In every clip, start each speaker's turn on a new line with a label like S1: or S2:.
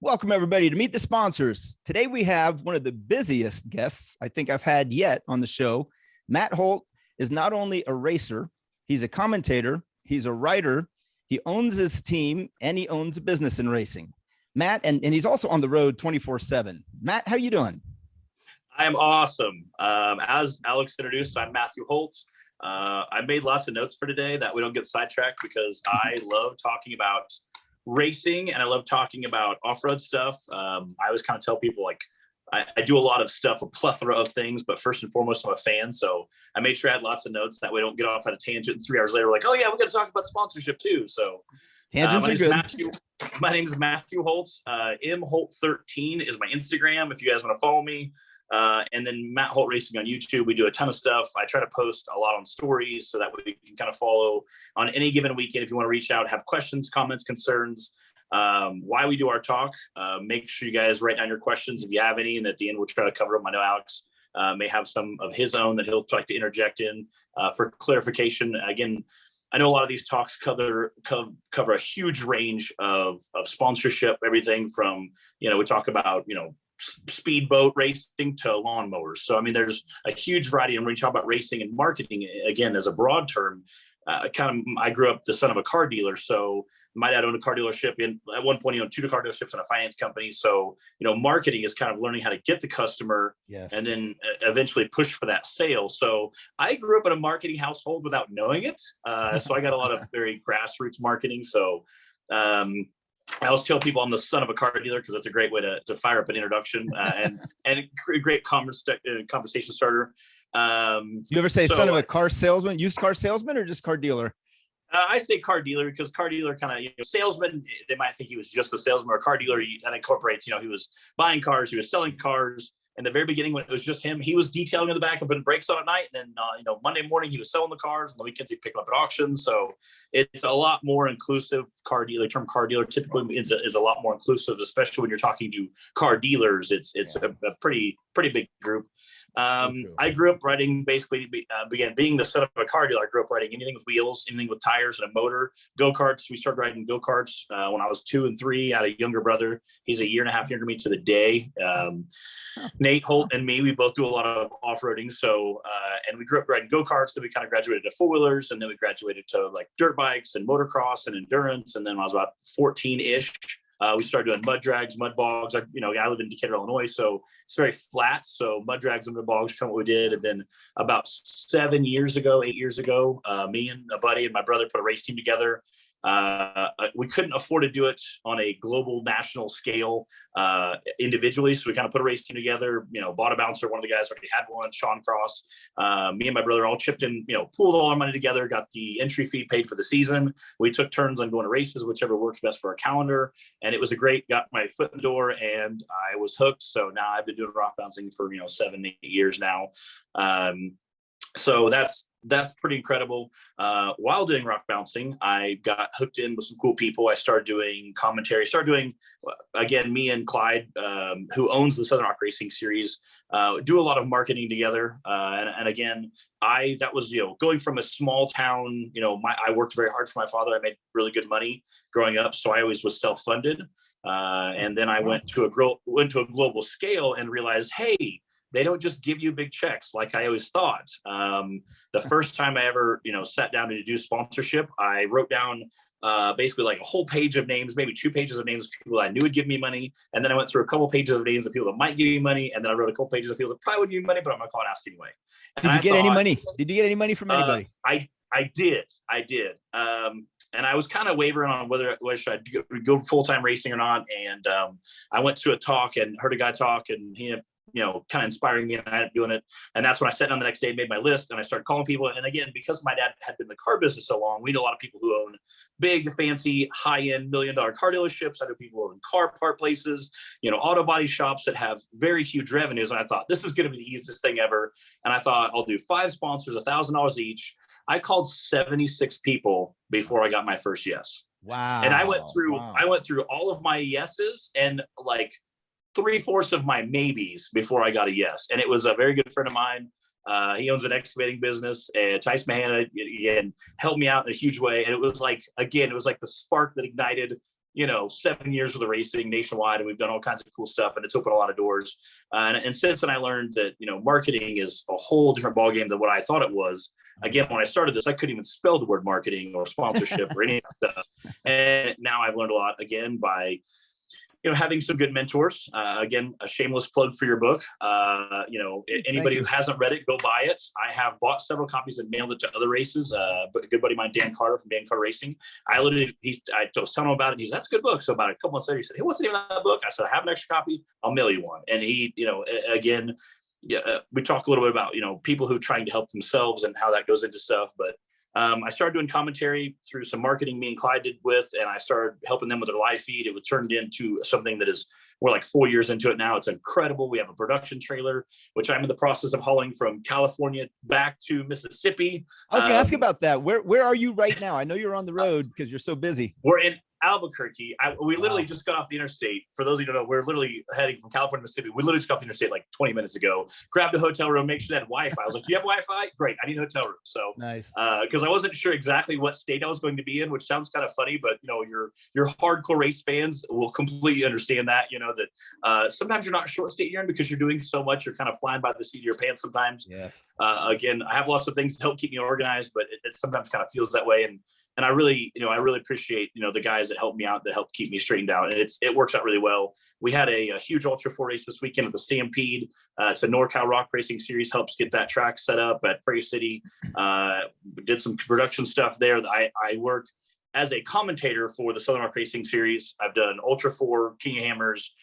S1: Welcome, everybody, to Meet the Sponsors. Today, we have one of the busiest guests I think I've had yet on the show. Matt Holt is not only a racer, he's a commentator, he's a writer, he owns his team, and he owns a business in racing. Matt, and he's also on the road 24/7. Matt, how you doing?
S2: I am awesome. As Alex introduced, I'm Matthew Holt. I made lots of notes for today that we don't get sidetracked because I love talking about racing and I love talking about off-road stuff. I always kind of tell people like I do a lot of stuff, a plethora of things, but first and foremost, I'm a fan. So I made sure I had lots of notes that we don't get off on a tangent. And 3 hours later, we're like, oh yeah, we got to talk about sponsorship too. So
S1: Tangents are good.
S2: My name is Matthew Holt. mholt13 is my Instagram if you guys want to follow me. And then Matt Holt Racing on YouTube. We do a ton of stuff. I try to post a lot on stories so that we can kind of follow on any given weekend. If you want to reach out, have questions, comments, concerns, why we do our talk, make sure you guys write down your questions if you have any. And at the end, we'll try to cover them. I know Alex may have some of his own that he'll like to interject in for clarification. Again, I know a lot of these talks cover a huge range of sponsorship, everything from, we talk about, speedboat racing to lawnmowers. So, I mean, there's a huge variety. And when we talk about racing and marketing, again, as a broad term, I grew up the son of a car dealer. So my dad owned a car dealership, and at one point he owned 2 car dealerships and a finance company. So, marketing is kind of learning how to get the customer and then eventually push for that sale. So I grew up in a marketing household without knowing it. So I got a lot of very grassroots marketing. So, I always tell people I'm the son of a car dealer because that's a great way to fire up an introduction and a great conversation starter.
S1: You ever say son of a car salesman, used car salesman, or just car dealer?
S2: I say car dealer because car dealer kind of, salesman, they might think he was just a salesman, or a car dealer that incorporates, he was buying cars, he was selling cars. In the very beginning, when it was just him, he was detailing in the back and putting brakes on at night. And then, Monday morning, he was selling the cars. And the weekends, he'd pick them up at auctions. So it's a lot more inclusive. Car dealer, term car dealer typically is a lot more inclusive, especially when you're talking to car dealers. It's a pretty big group. I grew up riding, basically began being the son of a car dealer. I grew up riding anything with wheels, anything with tires and a motor. Go-karts. We started riding go-karts when I was 2 and 3. I had a younger brother. He's a year and a half younger than me to the day. Nate Holt and me, we both do a lot of off-roading. So, and we grew up riding go-karts. Then we kind of graduated to four-wheelers, and then we graduated to like dirt bikes and motocross and endurance. And then when I was about 14-ish, we started doing mud drags, mud bogs. I live in Decatur, Illinois, so it's very flat. So mud drags and mud bogs kind of what we did. And then about 8 years ago, me and a buddy and my brother put a race team together. We couldn't afford to do it on a global national scale individually. So we kind of put a race team together, bought a bouncer. One of the guys already had one, Sean Cross. Me and my brother all chipped in, pooled all our money together, got the entry fee paid for the season. We took turns on going to races, whichever works best for our calendar. And it was got my foot in the door and I was hooked. So now I've been doing rock bouncing for, 7, 8 years now. So that's pretty incredible. While doing rock bouncing, I got hooked in with some cool people. I started doing commentary, again, me and Clyde, who owns the Southern Rock Racing Series, do a lot of marketing together. And again, that was, going from a small town, I worked very hard for my father. I made really good money growing up. So I always was self-funded. And then I went to a global scale and realized, hey, they don't just give you big checks like I always thought. The first time I ever, sat down to do sponsorship, I wrote down basically like a whole page of names, maybe 2 pages of names of people I knew would give me money. And then I went through a couple pages of names of people that might give me money. And then I wrote a couple pages of people that probably would give me money, but I'm not going to ask anyway.
S1: Did you get any money? Did you get any money from anybody?
S2: I did. And I was kind of wavering on whether should I go full-time racing or not. And I went to a talk and heard a guy talk, and he kind of inspiring me, and I ended up doing it. And that's when I sat down the next day, made my list, and I started calling people. And again, because my dad had been in the car business so long, we know a lot of people who own big, fancy, high-end, $1 million car dealerships. I know people who own car part places, auto body shops that have very huge revenues. And I thought, this is going to be the easiest thing ever. And I thought, I'll do 5 sponsors, $1,000 each. I called 76 people before I got my first yes.
S1: Wow.
S2: And I went through all of my yeses and like 3/4 of my maybes before I got a yes. And it was a very good friend of mine. He owns an excavating business, and Tice Mahana, again, helped me out in a huge way. And it was like the spark that ignited 7 years with the racing nationwide, and we've done all kinds of cool stuff, and it's opened a lot of doors. And since then, I learned that marketing is a whole different ballgame than what I thought it was. Again, when I started this, I couldn't even spell the word marketing or sponsorship or any of that stuff. And now I've learned a lot again by having some good mentors. Again, a shameless plug for your book. Anybody who hasn't read it, go buy it. I have bought several copies and mailed it to other races. But a good buddy of mine, Dan Carter from Dan Carter Racing, I was telling him about it. He said, that's a good book. So about a couple months later, he said, hey, what's the name of that book? I said, I have an extra copy. I'll mail you one. And he, again, we talk a little bit about, people who are trying to help themselves and how that goes into stuff. But I started doing commentary through some marketing me and Clyde did with, and I started helping them with their live feed. It was turned into something that we're like 4 years into it now. It's incredible. We have a production trailer, which I'm in the process of hauling from California back to Mississippi.
S1: I was going to ask about that. Where are you right now? I know you're on the road because you're so busy.
S2: We're in Albuquerque. We literally just got off the interstate. For those of you who don't know, we're literally heading from California to Mississippi. We literally just got off the interstate like 20 minutes ago. Grabbed a hotel room, make sure they had Wi-Fi. I was like, do you have Wi-Fi? Great. I need a hotel room. So
S1: nice.
S2: Because I wasn't sure exactly what state I was going to be in, which sounds kind of funny, but your hardcore race fans will completely understand that. That sometimes you're not sure what state you're in because you're doing so much. You're kind of flying by the seat of your pants sometimes.
S1: Yes.
S2: Again, I have lots of things to help keep me organized, but it sometimes kind of feels that way. And I really appreciate, the guys that help me out, that help keep me straightened out. And it works out really well. We had a huge Ultra 4 race this weekend at the Stampede. It's a NorCal Rock Racing Series, helps get that track set up at Prairie City. We did some production stuff there. I work as a commentator for the Southern Rock Racing Series. I've done Ultra 4, King of Hammers,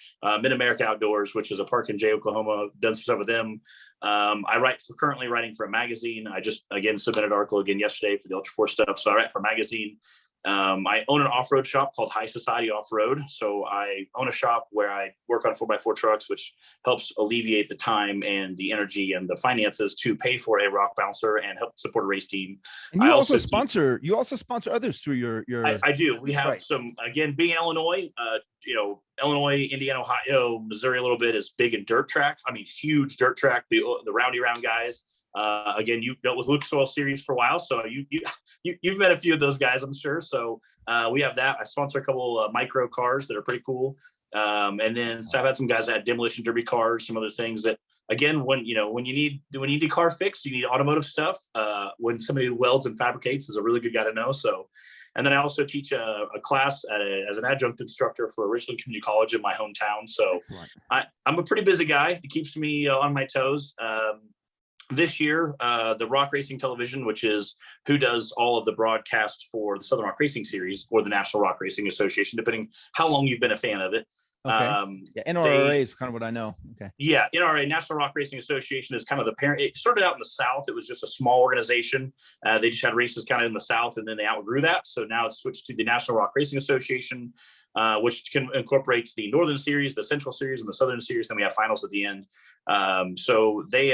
S2: Mid-America Outdoors, which is a park in Jay, Oklahoma. Done some stuff with them. Currently writing for a magazine. I just, again, submitted an article again yesterday for the Ultra 4 stuff. So I write for a magazine. I own an off-road shop called High Society Off-Road. So I own a shop where I work on 4x4 trucks, which helps alleviate the time and the energy and the finances to pay for a rock bouncer and help support a race team.
S1: And you also sponsor others through your
S2: I do. We have some, again, being in Illinois, Illinois, Indiana, Ohio, Missouri a little bit is big in dirt track. I mean, huge dirt track, the roundy round guys. Again, you've dealt with Lucas Oil Series for a while, so you've met a few of those guys, I'm sure. So we have that. I sponsor a couple micro cars that are pretty cool, and then so I've had some guys that had demolition derby cars, some other things that, again, when you need a car fixed, you need automotive stuff. When somebody who welds and fabricates is a really good guy to know. So, and then I also teach a class as an adjunct instructor for Richland Community College in my hometown. So I'm a pretty busy guy. It keeps me on my toes. This year, the Rock Racing Television, which is who does all of the broadcast for the Southern Rock Racing Series or the National Rock Racing Association, depending how long you've been a fan of it.
S1: Okay. NRRA is kind of what I know. Okay.
S2: Yeah, NRA, National Rock Racing Association, is kind of the parent. It started out in the South. It was just a small organization. They just had races kind of in the South, and then they outgrew that. So now it's switched to the National Rock Racing Association, which incorporates the Northern Series, the Central Series, and the Southern Series. Then we have finals at the end. So they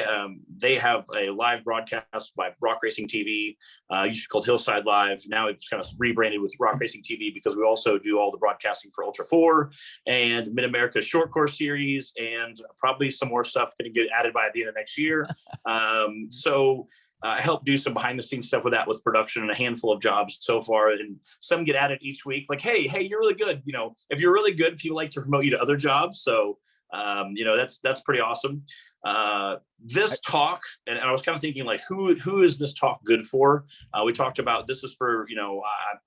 S2: have a live broadcast by Rock Racing TV, used to be called Hillside Live. Now it's kind of rebranded with Rock Racing TV because we also do all the broadcasting for Ultra 4 and Mid-America Short Course Series, and probably some more stuff going to get added by the end of next year. I help do some behind the scenes stuff with that, with production, and a handful of jobs so far. And some get added each week. Like, hey, you're really good. If you're really good, people like to promote you to other jobs. So, that's pretty awesome. This talk, and I was kind of thinking, like, who is this talk good for? We talked about this is for,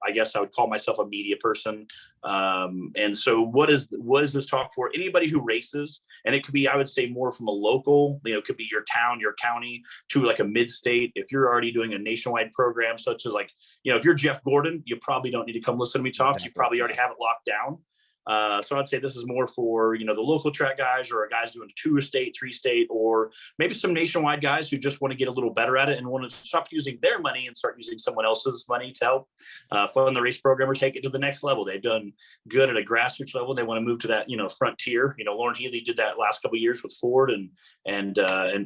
S2: I guess I would call myself a media person. And so what is this talk for? Anybody who races, and it could be, I would say, more from a local, it could be your town, your county, to like a mid-state. If you're already doing a nationwide program, such as like, if you're Jeff Gordon, you probably don't need to come listen to me talk. You probably already have it locked down. So I'd say this is more for, the local track guys, or guys doing 2-state, 3-state, or maybe some nationwide guys who just want to get a little better at it and want to stop using their money and start using someone else's money to help fund the race program or take it to the next level. They've done good at a grassroots level. They want to move to that, frontier. Lauren Healy did that last couple of years with Ford, and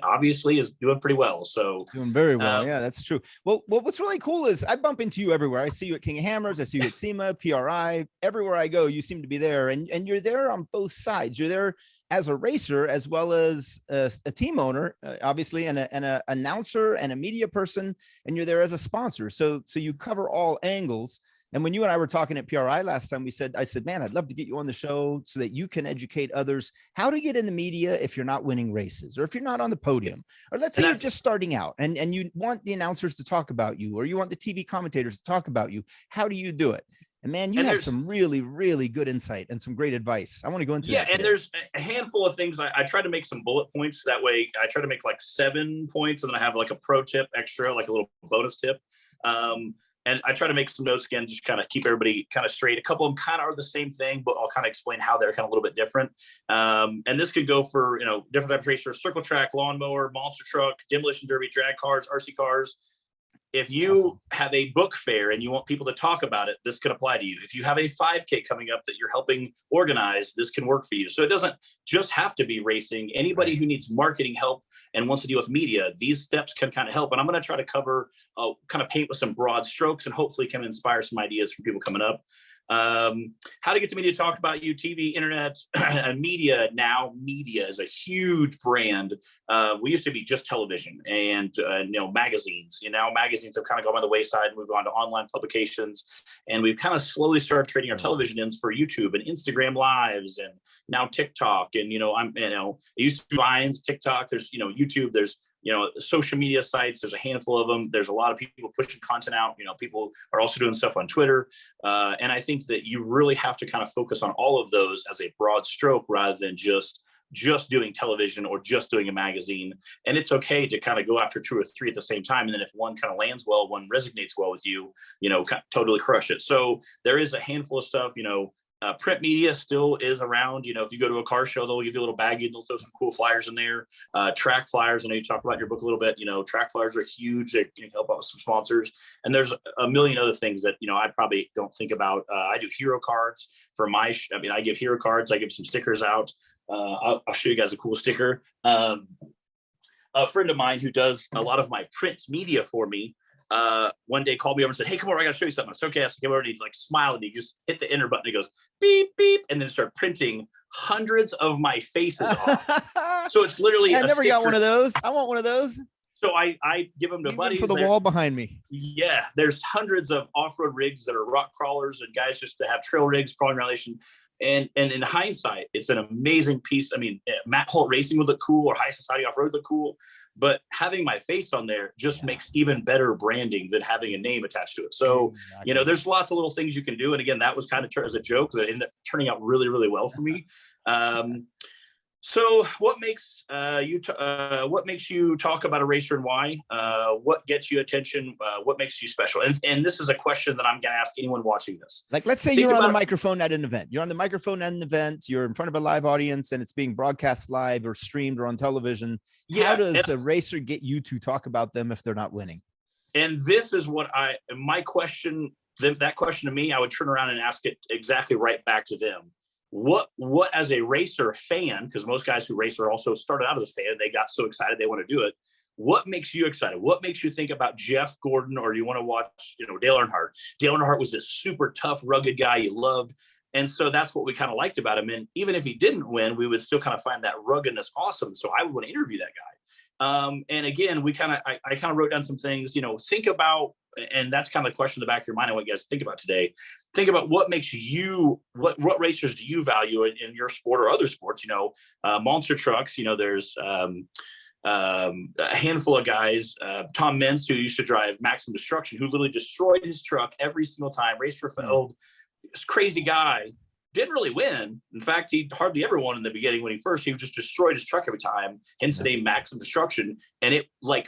S2: obviously is doing pretty well. So
S1: doing very well. Yeah, that's true. Well, what's really cool is I bump into you everywhere. I see you at King of Hammers. I see you at SEMA, PRI. Everywhere I go, you seem to be there. And you're there on both sides. You're there as a racer as well as a team owner, obviously, and an announcer and a media person, and you're there as a sponsor. So you cover all angles. And when you and I were talking at PRI last time, I said, man, I'd love to get you on the show so that you can educate others how to get in the media if you're not winning races, or if you're not on the podium, or let's say you're just starting out and you want the announcers to talk about you, or you want the TV commentators to talk about you. How do you do it? And man, you had some really, really good insight and some great advice. I want to go into that.
S2: Yeah, and there's a handful of things. I try to make some bullet points. That way I try to make like 7 points, and then I have like a pro tip extra, like a little bonus tip. And I try to make some notes again, just kind of keep everybody kind of straight. A couple of them kind of are the same thing, but I'll kind of explain how they're kind of a little bit different. And this could go for, different types of racers: circle track, lawnmower, monster truck, demolition derby, drag cars, RC cars. If you have a book fair and you want people to talk about it, this could apply to you. If you have a 5K coming up that you're helping organize, this can work for you. So it doesn't just have to be racing. Anybody who needs marketing help and wants to deal with media, these steps can kind of help. And I'm going to try to cover, kind of paint with some broad strokes, and hopefully can inspire some ideas from people coming up. How to get the media to talk about you: TV, internet, and media. Now media is a huge brand. We used to be just television and magazines. Now magazines have kind of gone by the wayside and moved on to online publications, and we've kind of slowly started trading our television ends for YouTube and Instagram lives, and now TikTok. And it used to be Vines, TikTok, there's YouTube, there's social media sites. There's a handful of them. There's a lot of people pushing content out. People are also doing stuff on Twitter. And I think that you really have to kind of focus on all of those as a broad stroke, rather than just doing television or just doing a magazine. And it's okay to kind of go after 2 or 3 at the same time. And then if one kind of lands well, one resonates well with you, totally crush it. So there is a handful of stuff. Print media still is around. If you go to a car show, they'll give you a little baggie, they'll throw some cool flyers in there. Track flyers, I know you talk about in your book a little bit. Track flyers are huge. They can help out with some sponsors. And there's a million other things that I probably don't think about. I do hero cards for I give hero cards. I give some stickers out. I'll show you guys a cool sticker. A friend of mine who does a lot of my print media for me, one day called me over and said, "Hey, come over, I gotta show you something." I said, "Okay." I came over and he smiled, and he just hit the enter button. He goes beep beep, and then started printing hundreds of my faces off. So it's literally
S1: I never got one of those. I want one of those.
S2: So I give them to buddies
S1: for the wall behind me.
S2: Yeah, there's hundreds of off-road rigs that are rock crawlers and guys just to have trail rigs crawling around. And in hindsight, it's an amazing piece. Matt Holt Racing would look cool, or High Society Off-Road look cool, but having my face on there just makes even better branding than having a name attached to it. So, there's lots of little things you can do. And again, that was kind of as a joke that ended up turning out really, really well for me. So what makes you talk about a racer, and why? What gets you attention? What makes you special? And this is a question that I'm going to ask anyone watching this.
S1: Like, let's say you're on the microphone at an event. You're on the microphone at an event. You're in front of a live audience, and it's being broadcast live or streamed or on television. How does a racer get you to talk about them if they're not winning?
S2: And this is what my question. That question to me, I would turn around and ask it exactly right back to them. What as a racer fan, because most guys who race are also started out as a fan, they got so excited they want to do it. What makes you excited? What makes you think about Jeff Gordon, or you want to watch, Dale Earnhardt? Dale Earnhardt was this super tough, rugged guy you loved. And so that's what we kind of liked about him. And even if he didn't win, we would still kind of find that ruggedness awesome. So I would want to interview that guy. And again, I kind of wrote down some things, think about, and that's kind of the question in the back of your mind. I want you guys to think about today. Think about what makes you, what racers do you value in your sport or other sports? Monster trucks, there's a handful of guys, Tom Mintz, who used to drive Maximum Destruction, who literally destroyed his truck every single time, raced for Feld. This crazy guy, didn't really win. In fact, he hardly ever won in the beginning when he just destroyed his truck every time, hence the name Maximum Destruction. And it,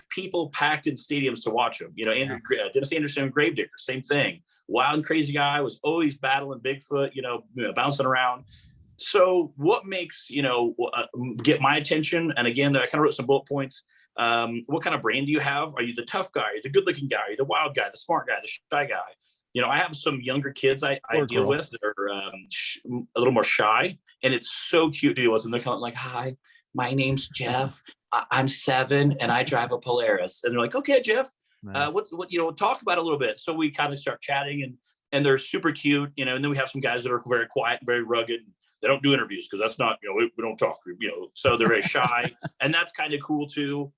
S2: people packed in stadiums to watch him. Dennis Anderson, Gravedigger, same thing. Wild and crazy guy, was always battling Bigfoot, bouncing around. So what makes, get my attention? And again, I kind of wrote some bullet points. What kind of brand do you have? Are you the tough guy? Are you the good looking guy? Are you the wild guy, the smart guy, the shy guy? I have some younger kids I deal with that are a little more shy, and it's so cute to deal with. And they're kind of like, "Hi, my name's Jeff. I'm 7 and I drive a Polaris." And they're like, "Okay, Jeff,
S1: nice.
S2: Talk about it a little bit." So we kind of start chatting, and they're super cute, and then we have some guys that are very quiet, very rugged. They don't do interviews because that's not, we don't talk, so they're very shy, and that's kind of cool too.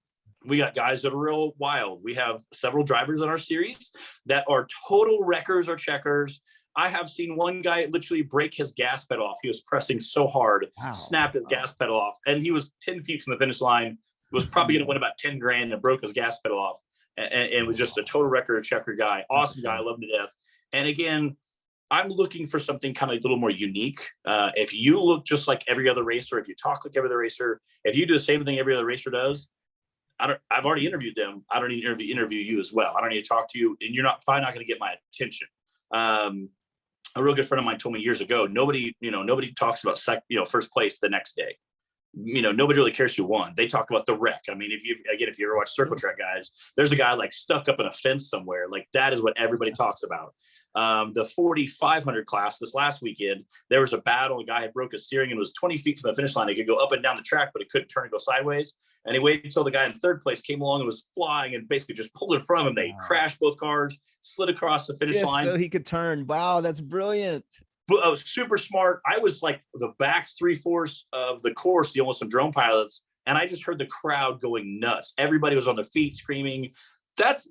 S2: We got guys that are real wild. We have several drivers in our series that are total wreckers or checkers. I have seen one guy literally break his gas pedal off. He was pressing so hard, snapped his gas pedal off, and he was 10 feet from the finish line. Was probably going to win about 10 grand and broke his gas pedal off. And was just a total wrecker or checker guy. Awesome guy. I love him to death. And again, I'm looking for something kind of a little more unique. If you look just like every other racer, if you talk like every other racer, if you do the same thing every other racer does, I've already interviewed them. I don't need to interview you as well. I don't need to talk to you, and you're probably not going to get my attention. A real good friend of mine told me years ago, nobody talks about first place the next day. Nobody really cares who won. They talk about the wreck. I mean, if you ever watch circle track guys, there's a guy like stuck up in a fence somewhere. Like that is what everybody talks about. The 4,500 class this last weekend, there was a battle. A guy had broke his steering and was 20 feet from the finish line. He could go up and down the track, but he couldn't turn and go sideways. And he waited until the guy in third place came along and was flying and basically just pulled in front of him. They crashed both cars, slid across the finish line.
S1: So he could turn. Wow, that's brilliant.
S2: But I was super smart. I was like the back 3/4 of the course, dealing with some drone pilots, and I just heard the crowd going nuts. Everybody was on their feet screaming.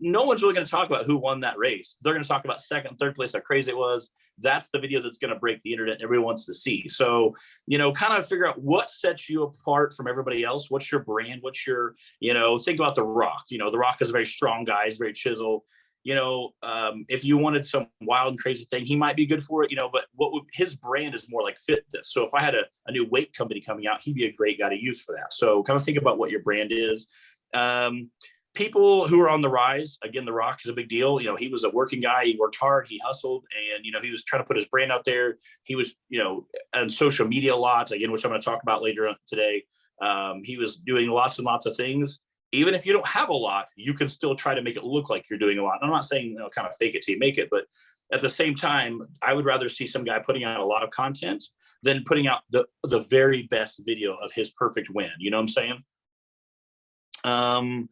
S2: No one's really going to talk about who won that race. They're going to talk about second and third place, how crazy it was. That's the video that's going to break the internet and everyone wants to see. So, kind of figure out what sets you apart from everybody else. What's your brand? What's your, think about The Rock. The Rock is a very strong guy. He's very chiseled. If you wanted some wild and crazy thing, he might be good for it, but his brand is more like fitness. So if I had a new weight company coming out, he'd be a great guy to use for that. So kind of think about what your brand is. People who are on the rise, again, The Rock is a big deal. He was a working guy. He worked hard. He hustled, and he was trying to put his brand out there. He was, on social media a lot, again, which I'm going to talk about later today. He was doing lots and lots of things. Even if you don't have a lot, you can still try to make it look like you're doing a lot. I'm not saying kind of fake it till you make it, but at the same time, I would rather see some guy putting out a lot of content than putting out the very best video of his perfect win. You know what I'm saying?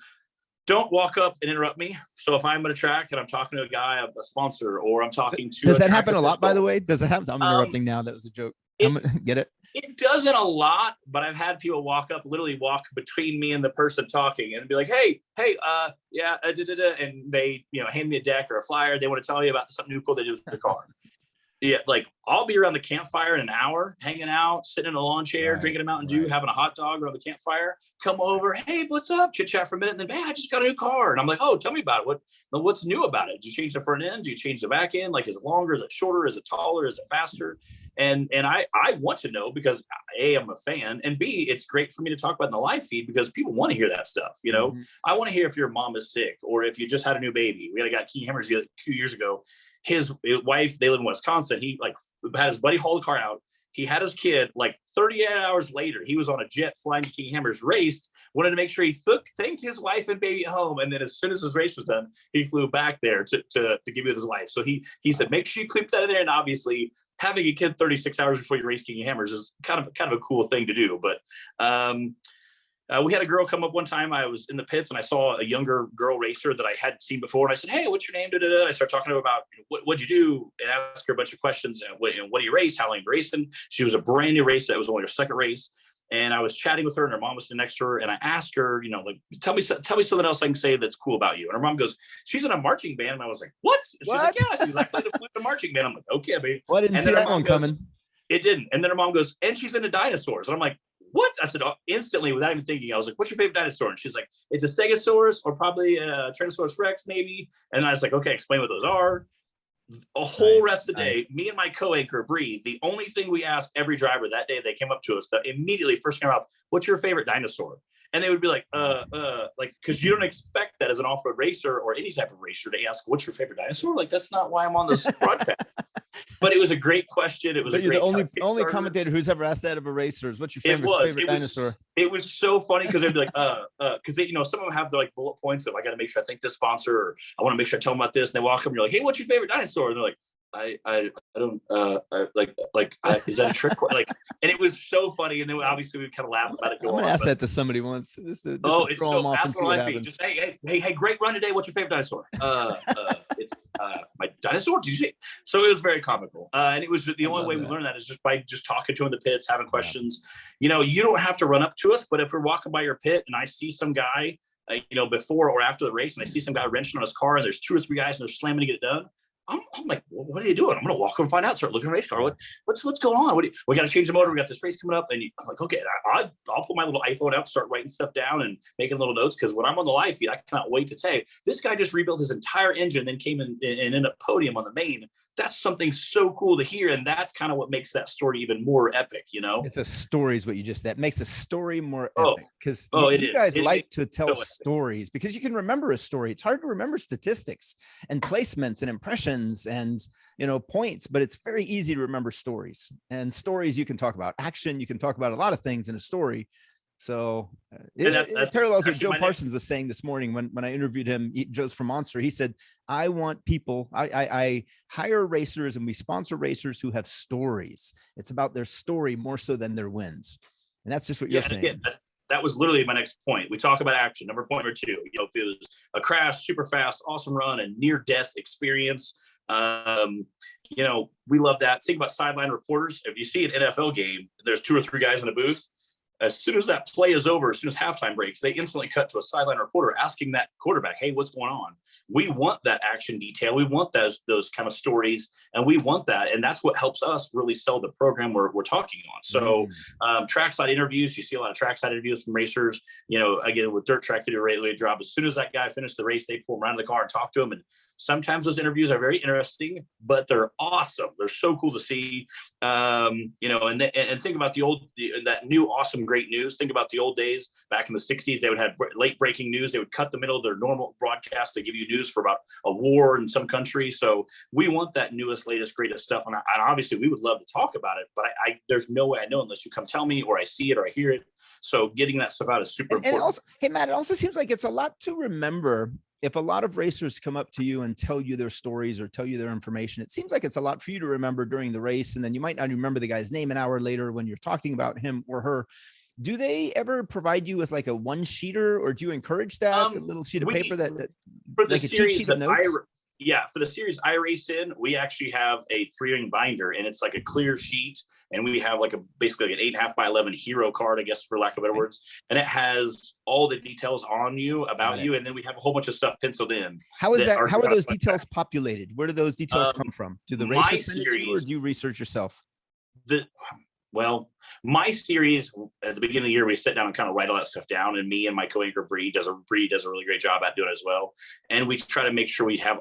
S2: Don't walk up and interrupt me. So if I'm at a track and I'm talking to a guy, a sponsor, or I'm talking to—
S1: Does that happen a lot, by the way? Does it happen? I'm interrupting now. That was a joke. Get it?
S2: It doesn't a lot, but I've had people literally walk between me and the person talking and be like, hey, and they, hand me a deck or a flyer. They want to tell you about something new cool they do with their car. Yeah, like I'll be around the campfire in an hour, hanging out, sitting in a lawn chair, drinking a Mountain Dew, having a hot dog around the campfire. Come over, hey, what's up? Chit chat for a minute, and then, man, I just got a new car, and I'm like, oh, tell me about it. What's new about it? Did you change the front end? Do you change the back end? Like, is it longer? Is it shorter? Is it taller? Is it faster? And I want to know because A, I'm a fan, and B, it's great for me to talk about in the live feed because people want to hear that stuff. I want to hear if your mom is sick or if you just had a new baby. We had a guy, King Hammers, a few years ago. His wife, they live in Wisconsin. He had his buddy haul the car out. He had his kid 38 hours later. He was on a jet flying to King Hammers, raced, wanted to make sure he thanked his wife and baby at home. And then as soon as his race was done, he flew back there to give you his wife. So he said, make sure you clip that in there. And obviously having a kid 36 hours before you race King Hammers is kind of a cool thing to do. But we had a girl come up one time. I was in the pits and I saw a younger girl racer that I hadn't seen before. And I said, hey, what's your name? I started talking to her about what'd you do, and asked her a bunch of questions. What do you race? How long you racing? She was a brand new racer. That was only her second race. And I was chatting with her, and her mom was sitting next to her. And I asked her, tell me something else I can say that's cool about you. And her mom goes, she's in a marching band. And I was like, what? She's like, yeah. She's like, I played a marching band. I'm like, okay, baby.
S1: Well, I didn't see that one coming.
S2: It didn't. And then her mom goes, and she's into dinosaurs. And I'm like, what? I said, instantly, without even thinking, I was like, what's your favorite dinosaur? And she's like, it's a Stegosaurus or probably a Tyrannosaurus Rex, maybe. And I was like, okay, explain what those are. A whole rest of the day, me and my co-anchor, Bree, the only thing we asked every driver that day, they came up to us, that immediately first came out, what's your favorite dinosaur? And they would be like, because you don't expect that as an off-road racer or any type of racer to ask, what's your favorite dinosaur? Like, that's not why I'm on this broadcast. But it was a great question. It was
S1: the only commentator who's ever asked that of a racer is, what's your favorite dinosaur?
S2: It was so funny because they'd be like, because some of them have their bullet points of, I got to make sure I thank this sponsor, or I want to make sure I tell them about this. And they walk up and you're like, hey, what's your favorite dinosaur? And they're like, I don't is that a trick? And it was so funny. And then obviously we kind of laughed about it.
S1: I'm gonna ask that to somebody once. Just to throw them off and see what happens.
S2: Just, hey, great run today. What's your favorite dinosaur? It's my dinosaur. Did you see? So it was very comical. And it was the only way we learned that is just by just talking to him in the pits, having questions. You don't have to run up to us, but if we're walking by your pit and I see some guy before or after the race, and I see some guy wrenching on his car, and there's 2 or 3 guys and they're slamming to get it done. I'm like, well, what are you doing? I'm going to walk over and find out. Start looking at the race car. What's going on? We got to change the motor. We got this race coming up. And I'm like, okay, I'll pull my little iPhone out, start writing stuff down and making little notes. Because when I'm on the live feed, I cannot wait to say, this guy just rebuilt his entire engine, then came in and ended up podium on the main. That's something so cool to hear. And that's kind of what makes that story even more epic, It's
S1: a story is what you just, that makes a story more epic. Because you guys like to tell stories because you can remember a story. It's hard to remember statistics and placements and impressions and, points, but it's very easy to remember stories. And stories you can talk about. Action, you can talk about a lot of things in a story. So it parallels what Joe Parsons was saying this morning when I interviewed him. Joe's from Monster. He said, I want people, I hire racers and we sponsor racers who have stories. It's about their story more so than their wins. And that's just what you're saying. Again,
S2: that was literally my next point. We talk about action. Point number 2, if it was a crash, super fast, awesome run, and near-death experience, we love that. Think about sideline reporters. If you see an NFL game, there's 2 or 3 guys in a booth. As soon as that play is over, as soon as halftime breaks, they instantly cut to a sideline reporter asking that quarterback, hey, what's going on? We want that action detail. We want those kind of stories, and we want that. And that's what helps us really sell the program we're talking on. So trackside interviews, you see a lot of trackside interviews from racers, again, with dirt track, they do a really good job. As soon as that guy finished the race, they pull him around the car and talk to him. And sometimes those interviews are very interesting, but they're awesome. They're so cool to see. And think about that new awesome great news. Think about the old days back in the 60s. They would have late breaking news. They would cut the middle of their normal broadcast to give you news for about a war in some country. So we want that newest, latest, greatest stuff. And obviously we would love to talk about it, but there's no way I know unless you come tell me or I see it or I hear it. So getting that stuff out is super important.
S1: And also, hey, Matt, it also seems like it's a lot to remember. If a lot of racers come up to you and tell you their stories or tell you their information, it seems like it's a lot for you to remember during the race. And then you might not remember the guy's name an hour later when you're talking about him or her. Do they ever provide you with like a one sheeter, or do you encourage that, a little sheet of paper that
S2: for the like series that for the series I race in, we actually have a 3-ring binder, and it's like a clear sheet. And we have basically an 8.5 by 11 hero card, I guess, for lack of better words. And it has all the details on you, about you. And then we have a whole bunch of stuff penciled in.
S1: How is that? How are those details populated? Where do those details come from? Do the racers send it to you, or do you research yourself?
S2: My series at the beginning of the year, we sit down and kind of write all that stuff down, and me and my co-anchor Bree does a really great job at doing it as well. And we try to make sure we have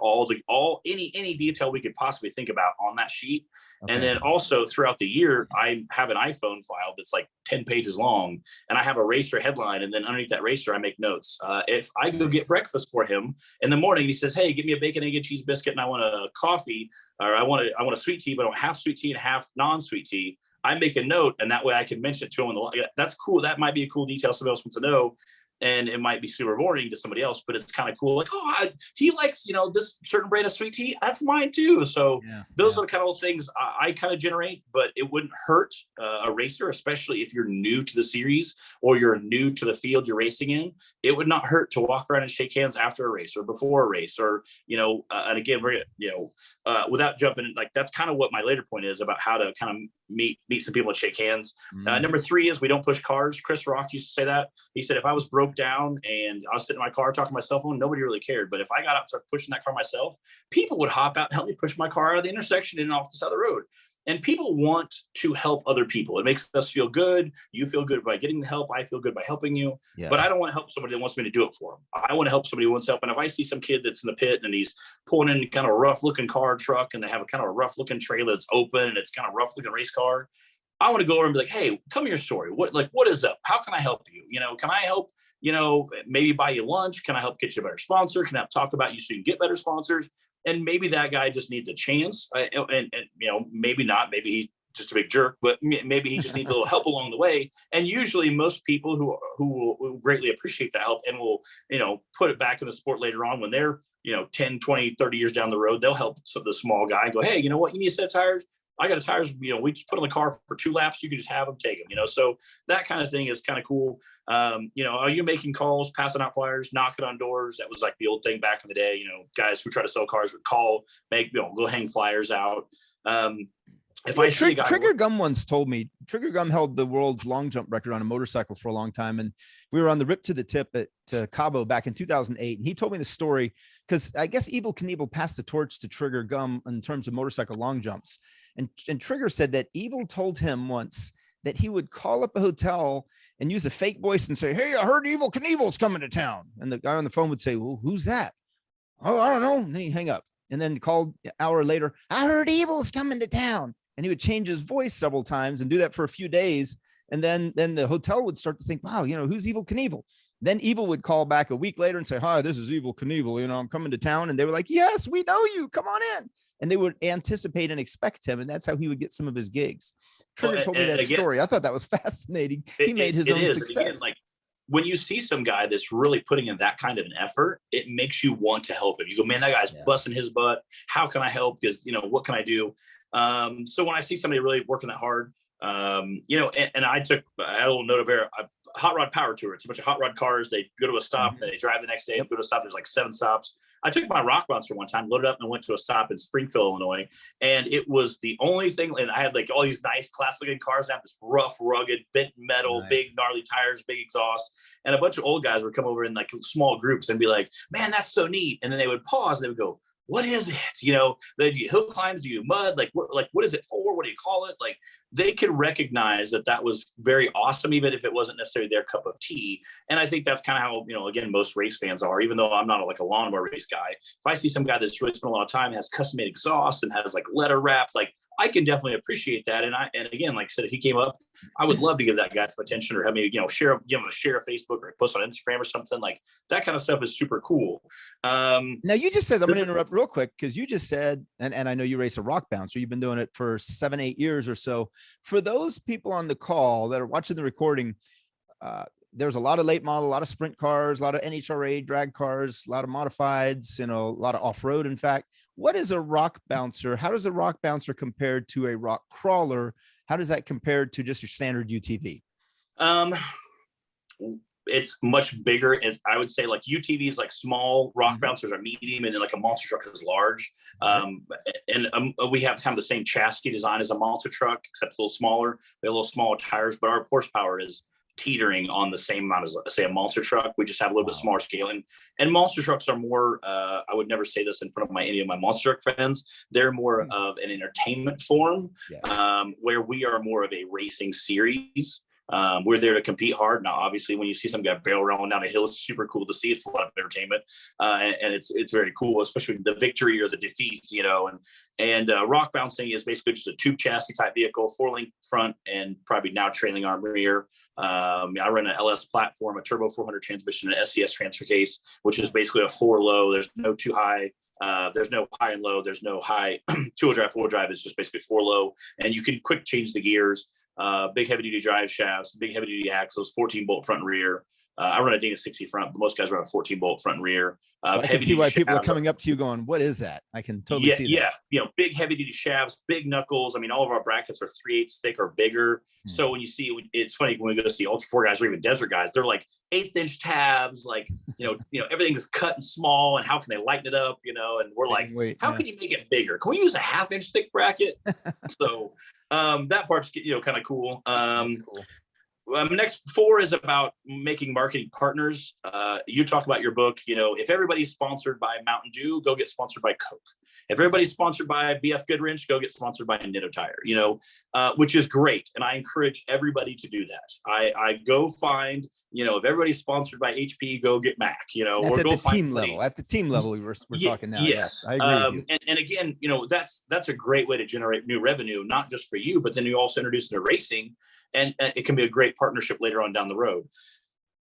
S2: any detail we could possibly think about on that sheet. Okay. And then also throughout the year, I have an iPhone file that's like 10 pages long, and I have a racer headline, and then underneath that racer, I make notes. If I go get breakfast for him in the morning, he says, "Hey, give me a bacon, egg, and cheese biscuit, and I want a coffee, or I want a sweet tea, but I want half sweet tea and half non-sweet tea." I make a note, and that way I can mention it to him. That's cool. That might be a cool detail somebody else wants to know. And it might be super boring to somebody else, but it's kind of cool. Like, he likes, this certain brand of sweet tea. That's mine too. So those are the kind of things I kind of generate, but it wouldn't hurt a racer, especially if you're new to the series or you're new to the field you're racing in. It would not hurt to walk around and shake hands after a race or before a race, or, and again, we're, without jumping in, like, that's kind of what my later point is about how to kind of meet some people and shake hands. Number 3 is we don't push cars. Chris Rock used to say that. He said, if I was broke down and I was sitting in my car talking to my cell phone, nobody really cared. But if I got up and started pushing that car myself, people would hop out and help me push my car out of the intersection and off the side of the road. And people want to help other people. It makes us feel good. You feel good by getting the help. I feel good by helping you. Yes. But I don't want to help somebody that wants me to do it for them. I want to help somebody who wants help. And if I see some kid that's in the pit and he's pulling in kind of a rough looking car truck, and they have a kind of a rough looking trailer that's open and it's kind of rough looking race car, I want to go over and be like, hey, tell me your story. What is up? How can I help you? Can I help, maybe buy you lunch? Can I help get you a better sponsor? Can I talk about you so you can get better sponsors? And maybe that guy just needs a chance, and maybe not. Maybe he's just a big jerk, but maybe he just needs a little help along the way. And usually most people who will greatly appreciate that help and will, put it back in the sport later on when they're, 10, 20, 30 years down the road, they'll help the small guy go, hey, you know what? You need a set of tires? I got a tires, we just put on the car for 2 laps. You can just have them, take them, so that kind of thing is kind of cool. Are you making calls, passing out flyers, knocking on doors? That was like the old thing back in the day. Guys who try to sell cars would call, go hang flyers out. if I see a guy,
S1: Trigger Gum once told me, Trigger Gum held the world's long jump record on a motorcycle for a long time. And we were on the Rip to the Tip at Cabo back in 2008. And he told me the story because I guess Evel Knievel passed the torch to Trigger Gum in terms of motorcycle long jumps. And Trigger said that Evel told him once that he would call up a hotel and use a fake voice and say, "Hey, I heard Evel Knievel's coming to town." And the guy on the phone would say, "Well, who's that?" "Oh, I don't know." And then he'd hang up. And then called an hour later, "I heard Evel's coming to town." And he would change his voice several times and do that for a few days. And then the hotel would start to think, wow, who's Evel Knievel? Then Evel would call back a week later and say, "Hi, this is Evel Knievel. I'm coming to town." And they were like, "Yes, we know you. Come on in." And they would anticipate and expect him. And that's how he would get some of his gigs. Trigger told me that story. I thought that was fascinating. He made his own success.
S2: Again, when you see some guy that's really putting in that kind of an effort, it makes you want to help him. You go, "Man, that guy's busting his butt. How can I help? Because, what can I do?" So when I see somebody really working that hard, and I had a little note of a hot rod power tour. It's a bunch of hot rod cars. They go to a stop, they drive the next day, go to a stop. There's like 7 stops. I took my rock bouncer one time, loaded up, and went to a stop in Springfield, Illinois. And it was the only thing. And I had like all these nice classic looking cars. I have this rough, rugged, bent metal, big, gnarly tires, big exhaust. And a bunch of old guys would come over in like small groups and be like, "Man, that's so neat." And then they would pause and they would go, "What is it?" Do you hill climbs? Do you mud? What is it for? What do you call it? Like, they could recognize that was very awesome, even if it wasn't necessarily their cup of tea. And I think that's kind of how, again, most race fans are, even though I'm not like a lawnmower race guy. If I see some guy that's really spent a lot of time, has custom made exhaust and has like letter wrap, like, I can definitely appreciate that. And again, like I said, if he came up, I would love to give that guy some attention, or have me, share a Facebook or post on Instagram or something. Like, that kind of stuff is super cool.
S1: Now you just said, I'm going to interrupt real quick, because you just said, and I know you race a rock bouncer. You've been doing it for 7-8 years or so. For those people on the call that are watching the recording, there's a lot of late model, a lot of sprint cars, a lot of NHRA drag cars, a lot of modifieds, a lot of off-road. In fact, what is a rock bouncer? How does a rock bouncer compare to a rock crawler? How does that compare to just your standard UTV?
S2: It's much bigger. I would say like UTVs, like small, rock bouncers are medium, and then like a monster truck is large. We have kind of the same chassis design as a monster truck, except a little smaller. We have a little smaller tires, but our horsepower is teetering on the same amount as, say, a monster truck. We just have a little bit smaller scale. And monster trucks are more, I would never say this in front of any of my monster truck friends, they're more of an entertainment form, where we are more of a racing series. We're there to compete hard. Now, obviously, when you see some guy barrel rolling down a hill, it's super cool to see. It's a lot of entertainment, and it's very cool, especially the victory or the defeat, And rock bouncing is basically just a tube chassis type vehicle, 4-link front, and probably now trailing arm rear. I run an LS platform, a turbo 400 transmission, an SCS transfer case, which is basically a 4-low. There's no too high. There's no high and low. There's no high 2-wheel drive, 4-wheel drive. It's just basically 4-low, and you can quick change the gears. Big heavy duty drive shafts, big heavy duty axles, 14-bolt front and rear. I run a Dana 60 front, but most guys run a 14-bolt front and rear.
S1: So I can see why people are coming up to you going, "What is that?" I can totally see that.
S2: Yeah. Big heavy duty shafts, big knuckles. I mean, all of our brackets are 3/8 thick or bigger. So when you see, it's funny when we go to see Ultra 4 guys or even desert guys, they're like 1/8-inch tabs, like, everything is cut and small, and how can they lighten it up, and we're like, how can you make it bigger? Can we use a 1/2-inch thick bracket? So that part's, kind of cool. That's cool. Next 4 is about making marketing partners. You talk about your book, if everybody's sponsored by Mountain Dew, go get sponsored by Coke. If everybody's sponsored by BFGoodrich, go get sponsored by a Nitto tire, which is great. And I encourage everybody to do that. I go find, if everybody's sponsored by HP, go get Mac,
S1: That's
S2: or
S1: at
S2: go
S1: the team level. At the team level, we're talking now. Yes, I agree with you.
S2: And again, that's a great way to generate new revenue, not just for you, but then you also introduce into racing. And it can be a great partnership later on down the road.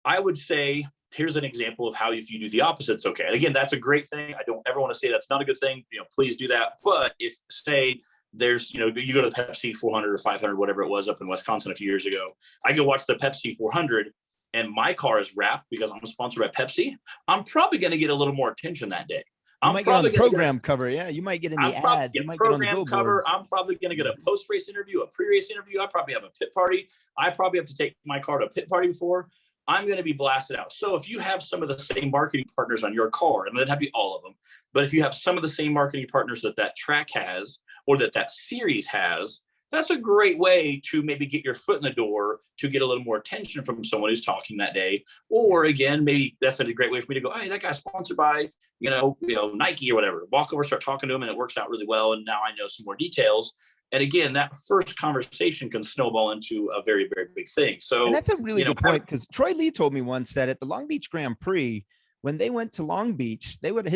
S2: I would say, here's an example of how if you do the opposite, it's okay. And again, that's a great thing. I don't ever want to say that's not a good thing. Please do that. But if, say, there's, you go to the Pepsi 400 or 500, whatever it was up in Wisconsin a few years ago, I go watch the Pepsi 400 and my car is wrapped because I'm sponsored by Pepsi, I'm probably going to get a little more attention that day.
S1: You might get on the program cover. Yeah, you might get in the ads. You might get on the billboards.
S2: I'm probably going to get a post-race interview, a pre-race interview. I probably have a pit party. I probably have to take my car to a pit party before. I'm going to be blasted out. So if you have some of the same marketing partners on your car, and it doesn't have to be all of them, but if you have some of the same marketing partners that track has, or that series has, that's a great way to maybe get your foot in the door to get a little more attention from someone who's talking that day. Or again, maybe that's a great way for me to go, hey, that guy's sponsored by, Nike or whatever. Walk over, start talking to him, and it works out really well. And now I know some more details. And again, that first conversation can snowball into a very, very big thing. So,
S1: and that's a really good point, because Troy Lee told me once that at the Long Beach Grand Prix, when they went to Long Beach, he would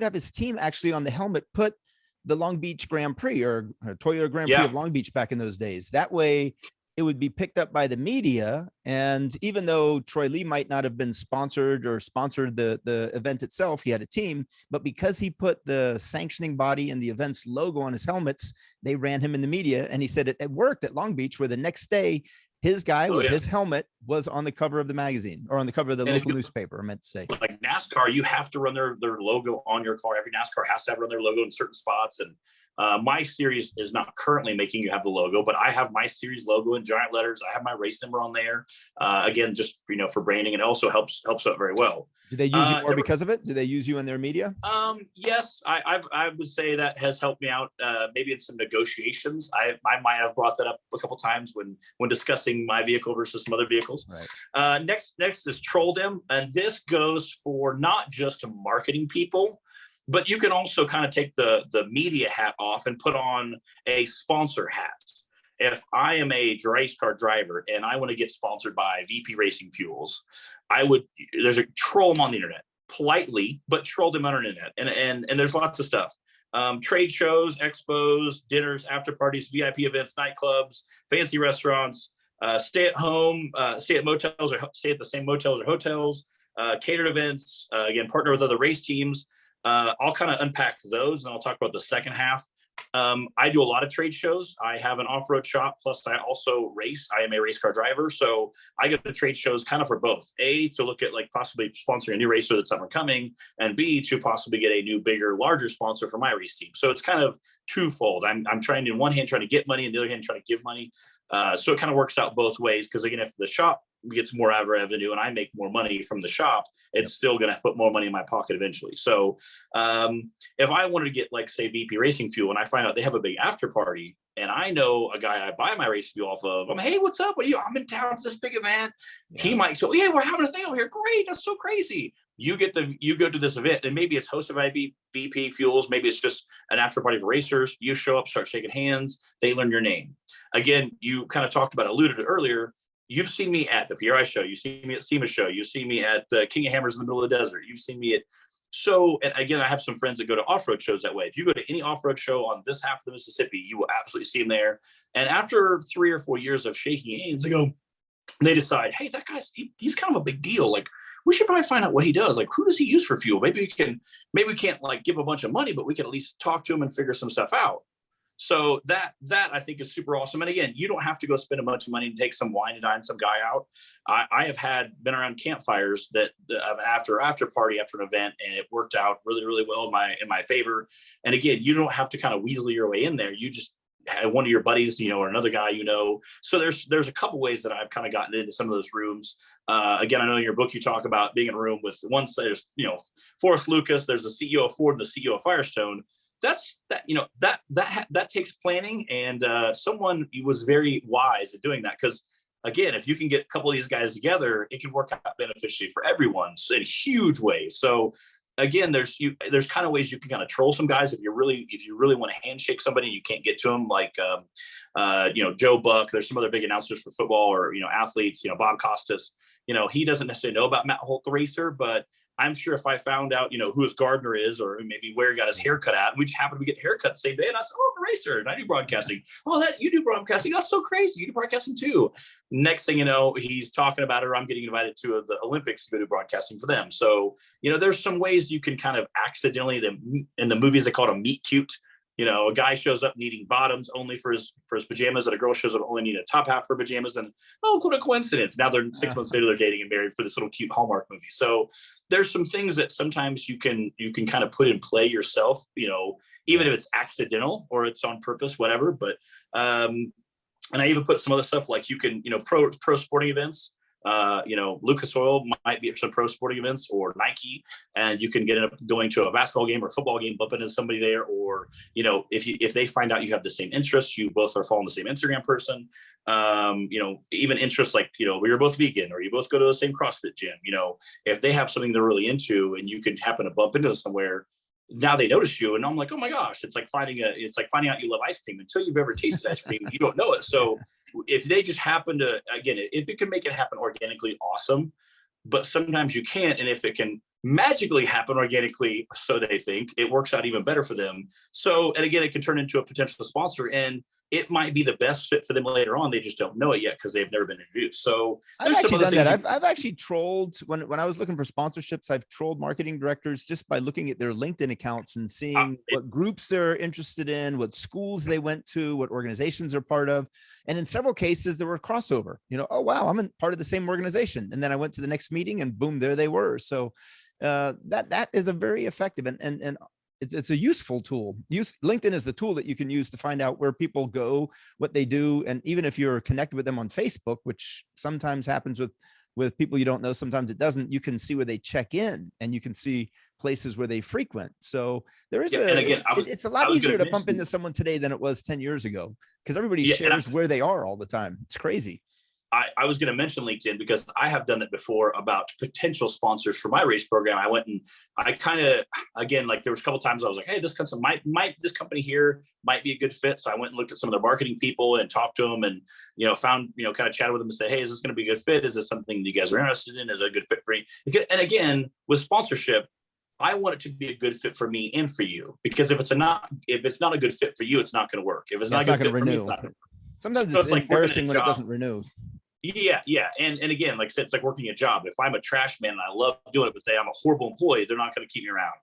S1: have his team actually on the helmet put the Long Beach Grand Prix or Toyota Grand Prix of Long Beach back in those days. That way it would be picked up by the media. And even though Troy Lee might not have been sponsored the event itself, he had a team, but because he put the sanctioning body and the event's logo on his helmets, they ran him in the media. And he said it worked at Long Beach, where the next day his guy with his helmet was on the cover of the magazine, or on the cover of the local newspaper, I meant to say.
S2: Like NASCAR, you have to run their logo on your car. Every NASCAR has to run their logo in certain spots. And my series is not currently making you have the logo, but I have my series logo in giant letters. I have my race number on there. Again, just, for branding, and it also helps out very well.
S1: Do they use you more because of it? Do they use you in their media?
S2: Yes, I would say that has helped me out. Maybe in some negotiations. I might have brought that up a couple times when discussing my vehicle versus some other vehicles. Right. Next is Troll Dem, and this goes for not just marketing people, but you can also kind of take the media hat off and put on a sponsor hat. If I am a race car driver and I want to get sponsored by VP Racing Fuels, there's a troll them on the internet, politely, but troll them on the internet. And there's lots of stuff. Trade shows, expos, dinners, after parties, VIP events, nightclubs, fancy restaurants, stay at home, stay at motels or stay at the same motels or hotels, catered events, again, partner with other race teams. I'll kind of unpack those, and I'll talk about the second half. I do a lot of trade shows. I have an off-road shop, plus I also race. I am a race car driver, so I get to trade shows kind of for both. A, to look at possibly sponsoring a new racer that's up and coming, and B, to possibly get a new, bigger, larger sponsor for my race team. So it's kind of twofold. I'm trying to, in one hand, trying to get money, and the other hand, trying to give money. So it kind of works out both ways, because again, if the shop gets more revenue and I make more money from the shop, it's still going to put more money in my pocket eventually. So if I wanted to get, say, VP Racing Fuel, and I find out they have a big after party, and I know a guy I buy my race fuel off of, hey, what's up? I'm in town for this big event. Yeah. He might say, yeah, we're having a thing over here. Great. That's so crazy. You go to this event, and maybe it's hosted by VP Fuels. Maybe it's just an after party for racers. You show up, start shaking hands. They learn your name. Again, you kind of alluded to earlier. You've seen me at the PRI show. You've seen me at SEMA show. You've seen me at King of Hammers in the middle of the desert. You've seen me at and again, I have some friends that go to off-road shows that way. If you go to any off-road show on this half of the Mississippi, you will absolutely see them there. And after 3 or 4 years of shaking hands, they decide, hey, that he's kind of a big deal. We should probably find out what he does. Who does he use for fuel? Maybe we can't give a bunch of money, but we can at least talk to him and figure some stuff out. So that I think is super awesome. And again, you don't have to go spend a bunch of money to take some wine and dine some guy out. I have been around campfires that after party after an event, and it worked out really, really well in my favor. And again, you don't have to kind of weasel your way in there. You just have one of your buddies, or another guy, So there's a couple ways that I've kind of gotten into some of those rooms. Again, I know in your book you talk about being in a room with there's Forrest Lucas, there's the CEO of Ford and the CEO of Firestone. That takes planning, and someone was very wise at doing that, because again, if you can get a couple of these guys together, it can work out beneficially for everyone in huge ways. So again, there's kind of ways you can kind of troll some guys if you really want to handshake somebody and you can't get to them, Joe Buck. There's some other big announcers for football or athletes, Bob Costas. He doesn't necessarily know about Matt Holt the racer, but I'm sure if I found out, who his gardener is, or maybe where he got his haircut at, we just happened to get haircut the same day, and I said, "Oh, I'm a racer, and I do broadcasting." "Oh, that you do broadcasting? That's so crazy! You do broadcasting too." Next thing you know, he's talking about it, or I'm getting invited to the Olympics to go do broadcasting for them. So, there's some ways you can kind of accidentally, in the movies they call it a meet cute. A guy shows up needing bottoms only for his pajamas, and a girl shows up only needing a top half for pajamas. And what a coincidence! Now they're 6 months later, they're dating and married for this little cute Hallmark movie. So there's some things that sometimes you can kind of put in play yourself, even if it's accidental or it's on purpose, whatever. But and I even put some other stuff you can, pro sporting events. Lucas Oil might be at some pro sporting events, or Nike, and you can get up going to a basketball game or a football game, bump into somebody there. Or, if they find out you have the same interests, you both are following the same Instagram person, even interests like, you're both vegan, or you both go to the same CrossFit gym, if they have something they're really into and you can happen to bump into somewhere, now they notice you. And I'm like, oh my gosh, it's like finding out you love ice cream. Until you've ever tasted ice cream, you don't know it. So if they just happen to, again, if it can make it happen organically, awesome. But sometimes you can't. And if it can magically happen organically, so they think, it works out even better for them. So, and again, it can turn into a potential sponsor, and it might be the best fit for them later on. They just don't know it yet because they've never been introduced. So
S1: I've actually done that. I've actually trolled when I was looking for sponsorships. I've trolled marketing directors just by looking at their LinkedIn accounts and seeing what groups they're interested in, what schools they went to, what organizations they're part of. And in several cases, there were crossover. Oh, wow, I'm in part of the same organization. And then I went to the next meeting and boom, there they were. So that is a very effective and it's a useful tool. LinkedIn is the tool that you can use to find out where people go, what they do. And even if you're connected with them on Facebook, which sometimes happens with people you don't know, sometimes it doesn't, you can see where they check in and you can see places where they frequent. So there is it's a lot easier to bump into someone today than it was 10 years ago, because everybody shares where they are all the time. It's crazy.
S2: I was going to mention LinkedIn because I have done it before about potential sponsors for my race program. I went and I kind of, again, like there was a couple of times I was like, hey, this this company here might be a good fit. So I went and looked at some of their marketing people and talked to them and, found, kind of chatted with them and say, hey, is this going to be a good fit? Is this something you guys are interested in? Is it a good fit for me? And again, with sponsorship, I want it to be a good fit for me and for you, because if it's not a good fit for you, it's not going to work. If it's not a good fit for me, it's not going to work.
S1: Sometimes it's like embarrassing when it doesn't renew.
S2: Yeah. And again, like I said, it's like working a job. If I'm a trash man and I love doing it, but I'm a horrible employee, they're not going to keep me around.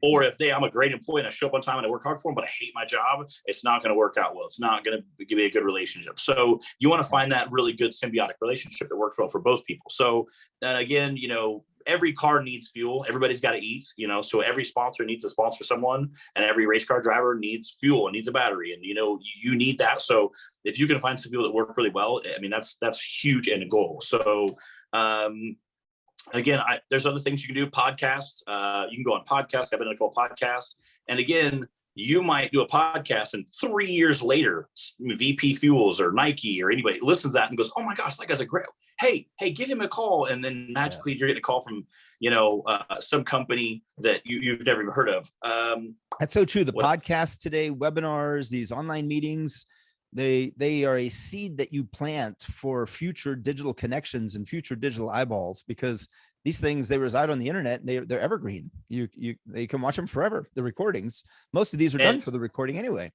S2: Or if I'm a great employee and I show up on time and I work hard for them, but I hate my job, it's not going to work out well. It's not going to give me a good relationship. So you want to find that really good symbiotic relationship that works well for both people. So then again, every car needs fuel. Everybody's got to eat, so every sponsor needs to sponsor someone, and every race car driver needs fuel and needs a battery. And, you need that. So if you can find some people that work really well, I mean, that's huge and a goal. So, again, there's other things you can do. Podcasts. You can go on podcasts. I've been on a couple podcasts. And again, you might do a podcast and 3 years later, VP Fuels or Nike or anybody listens to that and goes, oh my gosh, that guy's a great, hey, give him a call. And then magically you're getting a call from, some company that you've never even heard of.
S1: That's so true. The podcasts today, webinars, these online meetings, they are a seed that you plant for future digital connections and future digital eyeballs, because these things, they reside on the internet and they're evergreen. They can watch them forever. The recordings, most of these are done for the recording anyway.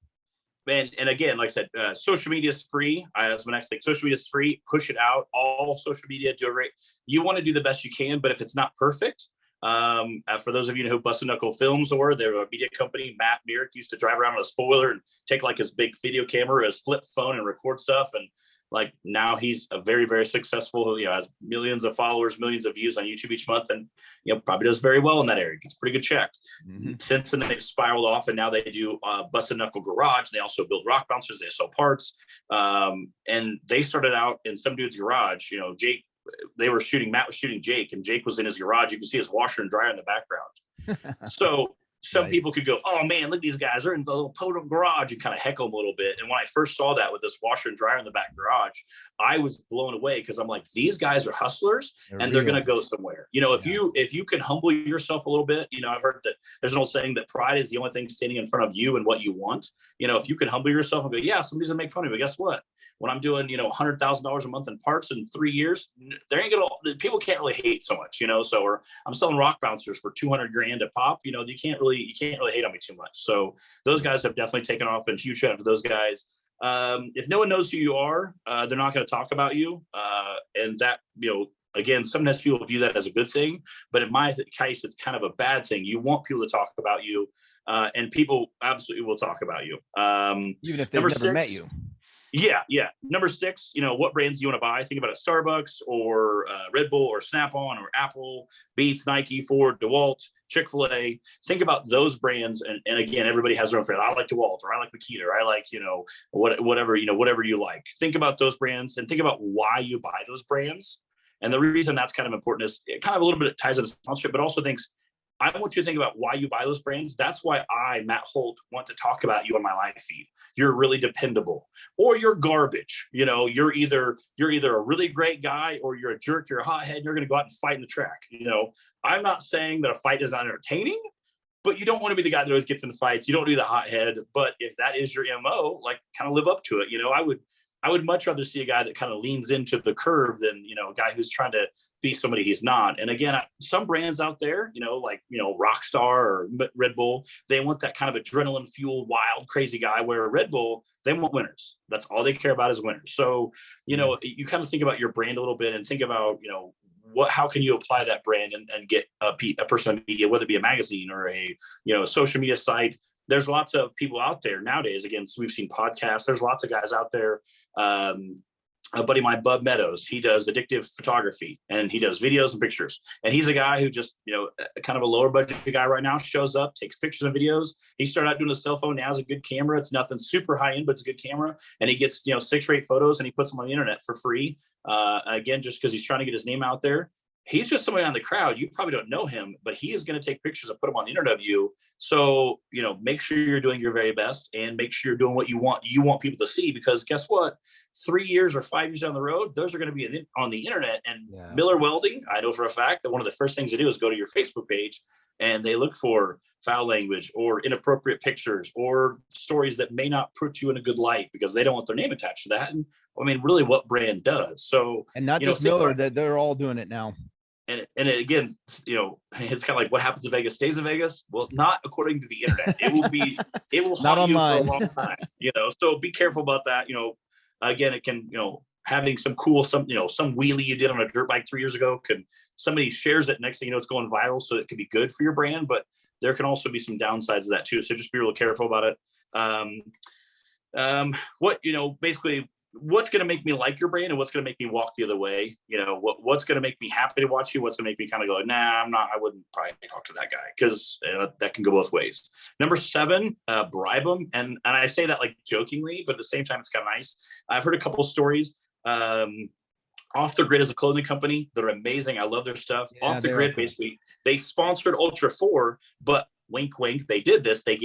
S2: And again, like I said, social media is free. That's my next thing. Social media is free. Push it out. All social media, do it right. You want to do the best you can, but if it's not perfect, for those of you who Busted Knuckle Films they're a media company. Matt Merrick used to drive around on a spoiler and take like his big video camera, his flip phone, and record stuff. And like now he's a very, very successful, has millions of followers, millions of views on YouTube each month, and probably does very well in that area. Gets pretty good check. Mm-hmm. Since then they've spiraled off, and now they do Busted Knuckle Garage. They also build rock bouncers. They sell parts, and they started out in some dude's garage. Jake. Matt was shooting Jake, and Jake was in his garage. You can see his washer and dryer in the background. So some people could go, oh man, look at these guys. They're in the little podunk garage, and kind of heckle them a little bit. And when I first saw that with this washer and dryer in the back garage, I was blown away, because I'm like, these guys are hustlers. They're going to go somewhere. If you can humble yourself a little bit, I've heard that there's an old saying that pride is the only thing standing in front of you and what you want. If you can humble yourself and go, yeah, somebody's gonna make fun of me. But guess what? When I'm doing, $100,000 a month in parts in 3 years, people can't really hate so much, So, or I'm selling rock bouncers for $200,000 a pop. You can't really hate on me too much. So those guys have definitely taken off, and huge shout out to those guys. If no one knows who you are, they're not going to talk about you. And that, again, sometimes people view that as a good thing, but in my case, it's kind of a bad thing. You want people to talk about you, and people absolutely will talk about you.
S1: Even if they've never met you.
S2: Yeah. Number 6, what brands do you want to buy? Think about a Starbucks or Red Bull or Snap-on or Apple, Beats, Nike, Ford, DeWalt, Chick-fil-A. Think about those brands. And again, everybody has their own favorite. I like DeWalt, or I like Makita, or I like, whatever you like. Think about those brands and think about why you buy those brands. And the reason that's kind of important is it kind of a little bit ties into sponsorship, but also thinks, I want you to think about why you buy those brands. That's why I, Matt Holt, want to talk about you on my live feed. You're really dependable, or you're garbage. You know, you're either a really great guy, or you're a jerk, you're a hothead, and you're going to go out and fight in the track. You know, I'm not saying that a fight is not entertaining, but you don't want to be the guy that always gets in fights. You don't do the hothead. But if that is your MO, like, kind of live up to it. You know, I would much rather see a guy that kind of leans into the curve than, you know, a guy who's trying to be somebody he's not. And again, some brands out there, you know, like, you know, Rockstar or Red Bull, they want that kind of adrenaline fueled, wild, crazy guy, where Red Bull, they want winners. That's all they care about is winners. So, you know, you kind of think about your brand a little bit and think about, you know, how can you apply that brand and get a person on media, whether it be a magazine or a, you know, a social media site. There's lots of people out there nowadays. Again, so we've seen podcasts. There's lots of guys out there. A buddy of mine, Bub Meadows, he does addictive photography, and he does videos and pictures. And he's a guy who just, you know, kind of a lower budget guy right now, shows up, takes pictures and videos. He started out doing a cell phone. Now has a good camera. It's nothing super high end, but it's a good camera. And he gets, you know, 6 or 8 photos, and he puts them on the internet for free. Again, just because he's trying to get his name out there. He's just somebody on the crowd. You probably don't know him, but he is going to take pictures and put them on the internet of you. So, you know, make sure you're doing your very best, and make sure you're doing what you want people to see, because guess what? 3 years or 5 years down the road, those are going to be on the internet. And Miller Welding, I know for a fact that one of the first things they do is go to your Facebook page, and they look for foul language or inappropriate pictures or stories that may not put you in a good light, because they don't want their name attached to that. And I mean, really, what brand does? So,
S1: and not just Miller, that they're all doing it now.
S2: And again, you know, it's kind of like, what happens in Vegas stays in Vegas. Well, not according to the internet. It will haunt you for a long time. You know, so be careful about that. You know, again, it can, you know, having some wheelie you did on a dirt bike 3 years ago, somebody shares it, next thing you know, it's going viral. So it can be good for your brand, but there can also be some downsides of that too. So just be real careful about it. Basically, what's going to make me like your brand, and what's going to make me walk the other way? You know, what's going to make me happy to watch you? What's going to make me kind of go, nah, I wouldn't probably talk to that guy, because that can go both ways. Number 7, bribe them. And I say that like jokingly, but at the same time, it's kind of nice. I've heard a couple of stories. Off the Grid is a clothing company. They're amazing. I love their stuff. Yeah, Off the Grid, basically, they sponsored Ultra 4, but wink, wink, they did this. They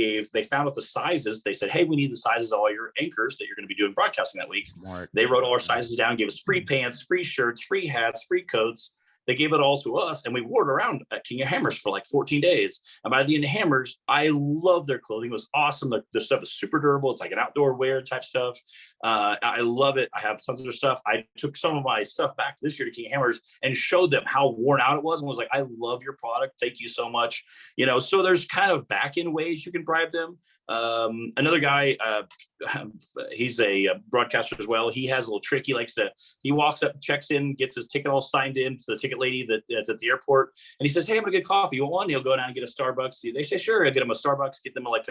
S2: found out the sizes. They said, hey, we need the sizes of all your anchors that you're going to be doing broadcasting that week. Smart. They wrote all our sizes down, gave us free pants, free shirts, free hats, free coats. They gave it all to us, and we wore it around at King of Hammers for like 14 days. And by the end of Hammers, I love their clothing. It was awesome. Their stuff is super durable. It's like an outdoor wear type stuff. I love it. I have tons of their stuff. I took some of my stuff back this year to King of Hammers and showed them how worn out it was, and was like, I love your product. Thank you so much. You know, so there's kind of back end ways you can bribe them. Another guy, he's a broadcaster as well. He has a little trick. He walks up, checks in, gets his ticket all signed in to the ticket lady that's at the airport. And he says, hey, I'm gonna get coffee. You want one? He'll go down and get a Starbucks. They say, sure. He'll get him a Starbucks, get them like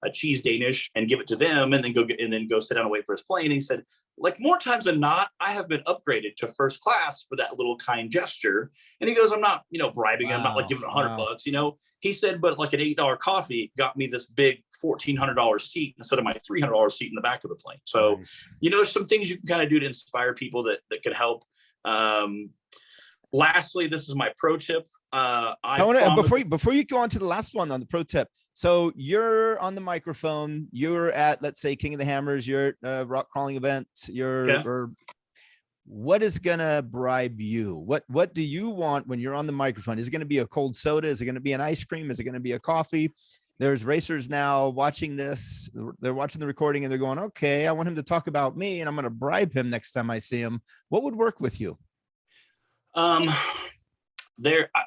S2: a cheese Danish, and give it to them, and then go sit down and wait for his plane. And he said, like, more times than not, I have been upgraded to first class for that little kind gesture. And he goes, I'm not, bribing him. I'm not like giving him $100, He said, but like an $8 coffee got me this big $1,400 seat instead of my $300 seat in the back of the plane. So, nice. There's some things you can kind of do to inspire people that can help. Lastly, this is my pro tip.
S1: Before you go on to the last one on the pro tip. So you're on the microphone, you're at, let's say, King of the Hammers, you're at a rock crawling event, or what is going to bribe you? What do you want when you're on the microphone? Is it going to be a cold soda? Is it going to be an ice cream? Is it going to be a coffee? There's racers now watching this. They're watching the recording and they're going, okay, I want him to talk about me, and I'm going to bribe him next time I see him. What would work with you?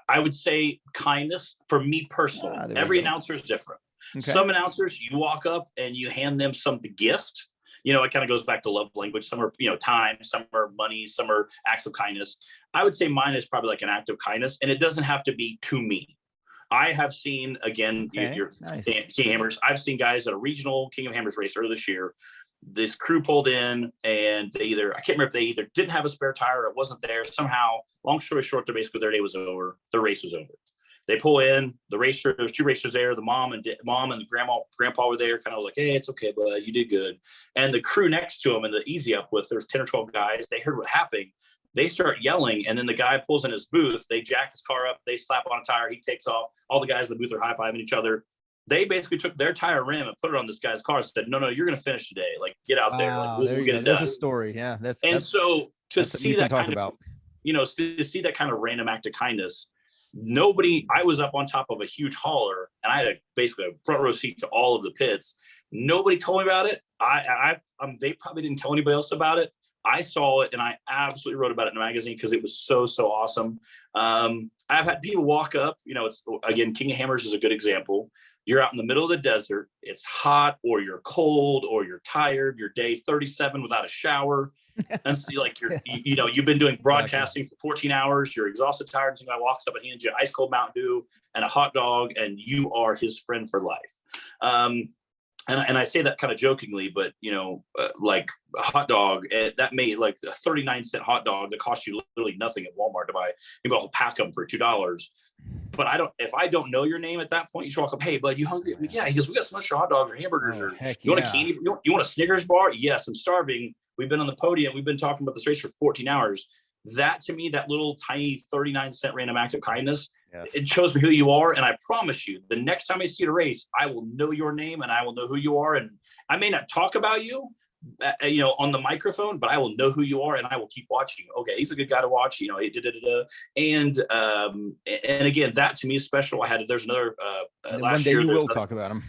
S2: I would say kindness for me personally. Every announcer is different. Okay. Some announcers, you walk up and you hand them some gift. It kind of goes back to love language. Some are, time, some are money, some are acts of kindness. I would say mine is probably like an act of kindness, and it doesn't have to be to me. I have seen, again, your nice. King of Hammers. I've seen guys at a regional King of Hammers race earlier this year. This crew pulled in, and I can't remember if they either didn't have a spare tire or it wasn't there. Somehow, long story short, their day was over. The race was over. They pull in, there's 2 racers there. The mom and grandpa were there, kind of like, hey, it's okay, bud, you did good. And the crew next to them in the easy up with, there's 10 or 12 guys. They heard what happened. They start yelling, and then the guy pulls in his booth. They jack his car up. They slap on a tire. He takes off. All the guys in the booth are high-fiving each other. They basically took their tire rim and put it on this guy's car and said, no, you're going to finish today. Like, get out there. Like,
S1: there you go. There's a story. Yeah.
S2: So to see that kind of, to see that kind of random act of kindness, I was up on top of a huge hauler, and I had basically a front row seat to all of the pits. Nobody told me about it. They probably didn't tell anybody else about it. I saw it, and I absolutely wrote about it in a magazine because it was so awesome. I've had people walk up, it's, again, King of Hammers is a good example. You're out in the middle of the desert. It's hot, or you're cold, or you're tired. You're day 37 without a shower. And so you've been doing broadcasting for 14 hours. You're exhausted, tired. And some guy walks up and hands you ice cold Mountain Dew and a hot dog, and you are his friend for life. And I say that kind of jokingly, but like a hot dog, that may, like a 39-cent hot dog that costs you literally nothing at Walmart to buy. You will pack them for $2. But if I don't know your name at that point, you should walk up, hey bud, you hungry? Yeah. He goes, we got some extra hot dogs or hamburgers, or you want a candy? You want a Snickers bar? Yes, I'm starving. We've been on the podium. We've been talking about this race for 14 hours. That, to me, that little tiny 39-cent random act of kindness, it shows me who you are. And I promise you, the next time I see you at a race, I will know your name and I will know who you are. And I may not talk about you, on the microphone, but I will know who you are, and I will keep watching. Okay, he's a good guy to watch. And again, that to me is special. There's another last
S1: one day
S2: year,
S1: you will talk about him.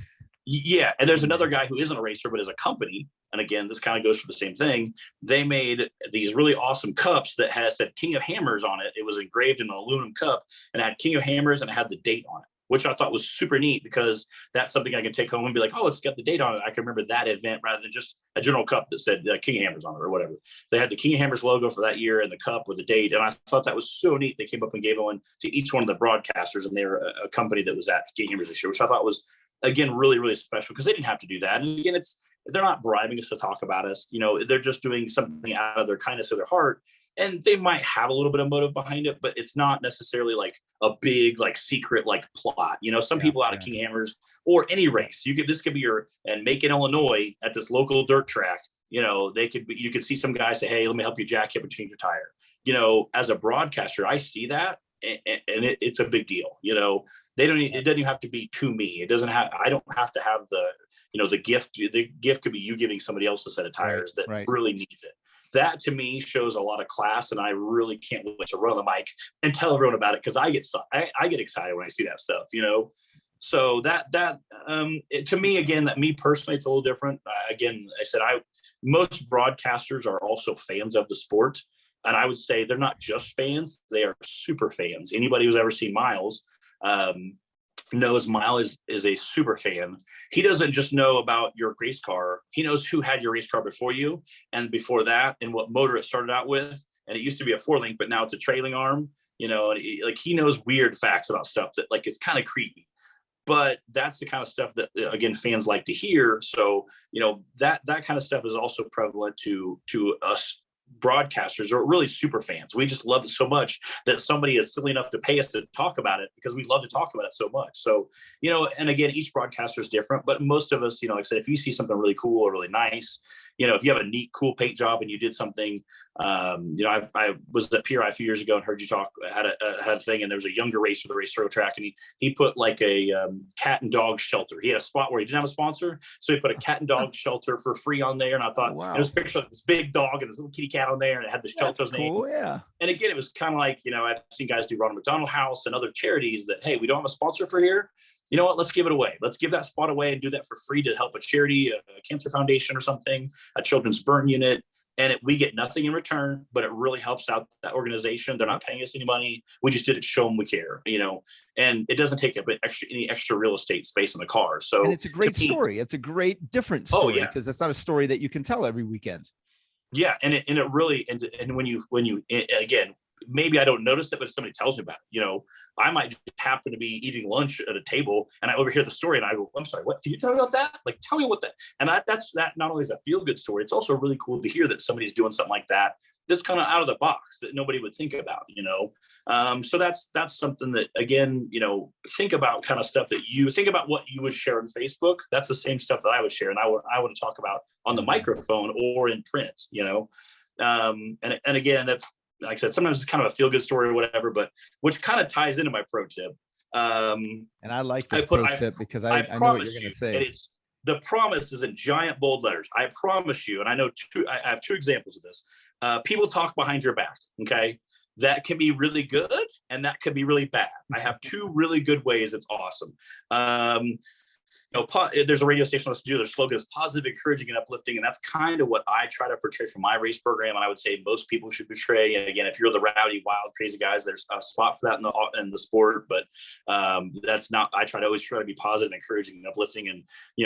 S2: Yeah, and there's another guy who isn't a racer but is a company. And again, this kind of goes for the same thing. They made these really awesome cups that said King of Hammers on it. It was engraved in an aluminum cup and it had King of Hammers and it had the date on it, which I thought was super neat because that's something I can take home and be like, oh, it's got the date on it. I can remember that event rather than just a general cup that said King of Hammers on it or whatever. They had the King of Hammers logo for that year and the cup with the date. And I thought that was so neat. They came up and gave one to each one of the broadcasters, and they were a company that was at King of Hammers this year, which I thought was, again, really, really special because they didn't have to do that. And again, they're not bribing us to talk about us. They're just doing something out of their kindness of their heart. And they might have a little bit of motive behind it, but it's not necessarily like a big, like secret, like plot. Some people out of King Hammers or any race, this could be and Macon, Illinois at this local dirt track. You could see some guy say, hey, let me help you jack up and change your tire. As a broadcaster, I see that and it's a big deal. It doesn't even have to be to me. I don't have to have the gift. The gift could be you giving somebody else a set of tires that really needs it. That to me shows a lot of class, and I really can't wait to run the mic and tell everyone about it because I get excited when I see that stuff, So to me, again, that me personally, it's a little different. Again, I said most broadcasters are also fans of the sport, and I would say they're not just fans; they are super fans. Anybody who's ever seen Miles knows Miles is a super fan. He doesn't just know about your race car. He knows who had your race car before you and before that and what motor it started out with. And it used to be a 4-link, but now it's a trailing arm, and he knows weird facts about stuff that it's kind of creepy. But that's the kind of stuff that, again, fans like to hear. So, that kind of stuff is also prevalent to us broadcasters or really super fans. We just love it so much that somebody is silly enough to pay us to talk about it because we love to talk about it so much. So, and again, each broadcaster is different, but most of us, like I said, if you see something really cool or really nice, if you have a neat, cool paint job and you did something, I was at PRI a few years ago and heard you talk, had a thing, and there was a younger racer, the race trail track, and he put like a cat and dog shelter. He had a spot where he didn't have a sponsor, so he put a cat and dog shelter for free on there. And I thought, it was a picture of this big dog and this little kitty cat on there, and it had the shelter's name.
S1: Cool, yeah.
S2: And again, it was kind of like, I've seen guys do Ronald McDonald House and other charities that, hey, we don't have a sponsor for here. You know what? Let's give it away. Let's give that spot away and do that for free to help a charity, a cancer foundation or something, a children's burn unit. And we get nothing in return, but it really helps out that organization. They're not paying us any money. We just did it to show them we care, and it doesn't take up any extra real estate space in the car. So
S1: and it's a great story. It's a great different story because that's not a story that you can tell every weekend.
S2: Yeah. And it really, and when you, again, maybe I don't notice it, but if somebody tells me about it, I might just happen to be eating lunch at a table and I overhear the story and I go, I'm sorry, what? Can you tell me about that? Like, tell me what that, and that's not only is a feel good story, it's also really cool to hear that somebody's doing something like that. That's kind of out of the box that nobody would think about, So that's something that, again, think about kind of stuff that you think about what you would share on Facebook. That's the same stuff that I would share. And I want to talk about on the microphone or in print, and again, like I said, sometimes it's kind of a feel good story or whatever, but which kind of ties into my pro tip.
S1: And I like this pro tip because I know what you're going to say.
S2: And it's, the promise is in giant bold letters. I promise you, and I know I have two examples of this. People talk behind your back. Okay. That can be really good and that could be really bad. I have two really good ways. It's awesome. There's a radio station let's do. Their slogan is positive, encouraging, and uplifting. And that's kind of what I try to portray for my race program. And I would say most people should portray. And again, if you're the rowdy, wild, crazy guys, there's a spot for that in the sport. But that's not, I always try to be positive, encouraging, and uplifting, and,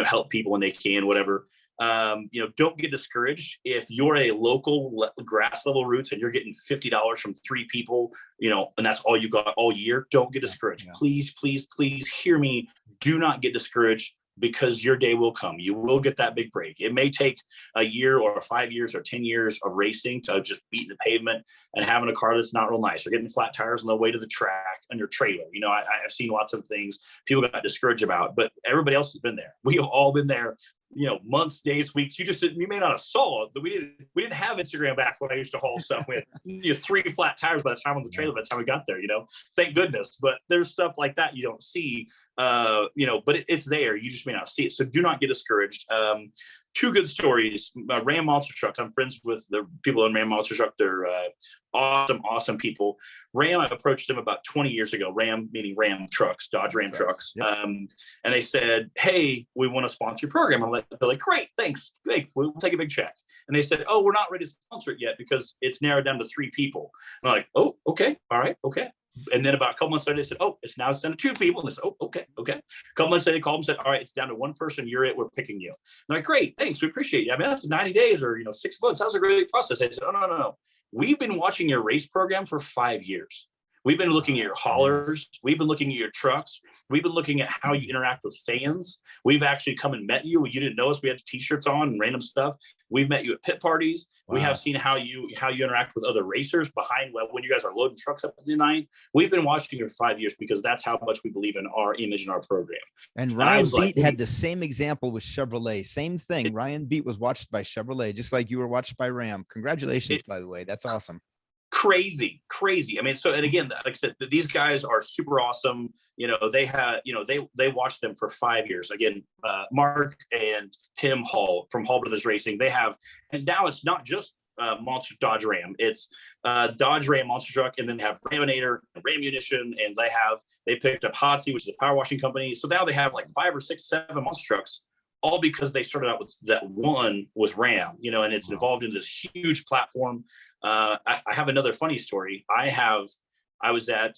S2: help people when they can, whatever. Don't get discouraged if you're a local grass level routes and you're getting $50 from 3 people, and that's all you got all year. Don't get discouraged. Yeah. Please, please, please hear me. Do not get discouraged, because your day will come. You will get that big break. It may take a year or 5 years or 10 years of racing to just beating the pavement and having a car that's not real nice, or getting flat tires on the way to the track on your trailer. I've seen lots of things people got discouraged about, but everybody else has been there. We have all been there. Months, days, weeks. You may not have saw it, but we didn't have Instagram back when I used to haul stuff with 3 flat tires by the time on the trailer, by the time we got there, thank goodness. But there's stuff like that you don't see, but it's there. You just may not see it. So do not get discouraged. 2 good stories. Ram Monster Trucks. I'm friends with the people in Ram Monster Truck. They're awesome people. Ram, I approached them about 20 years ago. Ram meaning Ram trucks, Dodge Ram trucks. Yep. And they said, "Hey, we want to sponsor your program." They're like, "Great, thanks. Great, we'll take a big check." And they said, "Oh, we're not ready to sponsor it yet because it's narrowed down to 3 people." And I'm like, "Oh, okay, all right, okay." And then about a couple months later, they said, "Oh, it's now down to 2 people." And they said, "Oh, okay. A couple months later, they called and said, "All right, it's down to 1 person. You're it. We're picking you." And I'm like, "Great, thanks. We appreciate you. I mean, that's 90 days or 6 months. That was a great process." I said, "Oh, no. We've been watching your race program for 5 years. We've been looking at your haulers. We've been looking at your trucks. We've been looking at how you interact with fans. We've actually come and met you. You didn't know us. We had T-shirts on and random stuff. We've met you at pit parties. Wow. We have seen how you interact with other racers behind when you guys are loading trucks up at the night. We've been watching you for 5 years because that's how much we believe in our image and our program."
S1: And Ryan Beat had the same example with Chevrolet. Same thing. Ryan Beat was watched by Chevrolet, just like you were watched by Ram. Congratulations, by the way. That's awesome.
S2: Crazy. I mean, and again, like I said, these guys are super awesome. They had, they watched them for 5 years. Again, Mark and Tim Hall from Hall Brothers Racing, they have, and now it's not just Monster Dodge Ram, it's Dodge Ram Monster Truck, and then they have Raminator, Ram Munition, and they picked up Hotsy, which is a power washing company. So now they have like 5 or 6, 7 monster trucks, all because they started out with that one with Ram, and it's evolved into this huge platform. I have another funny story. I was at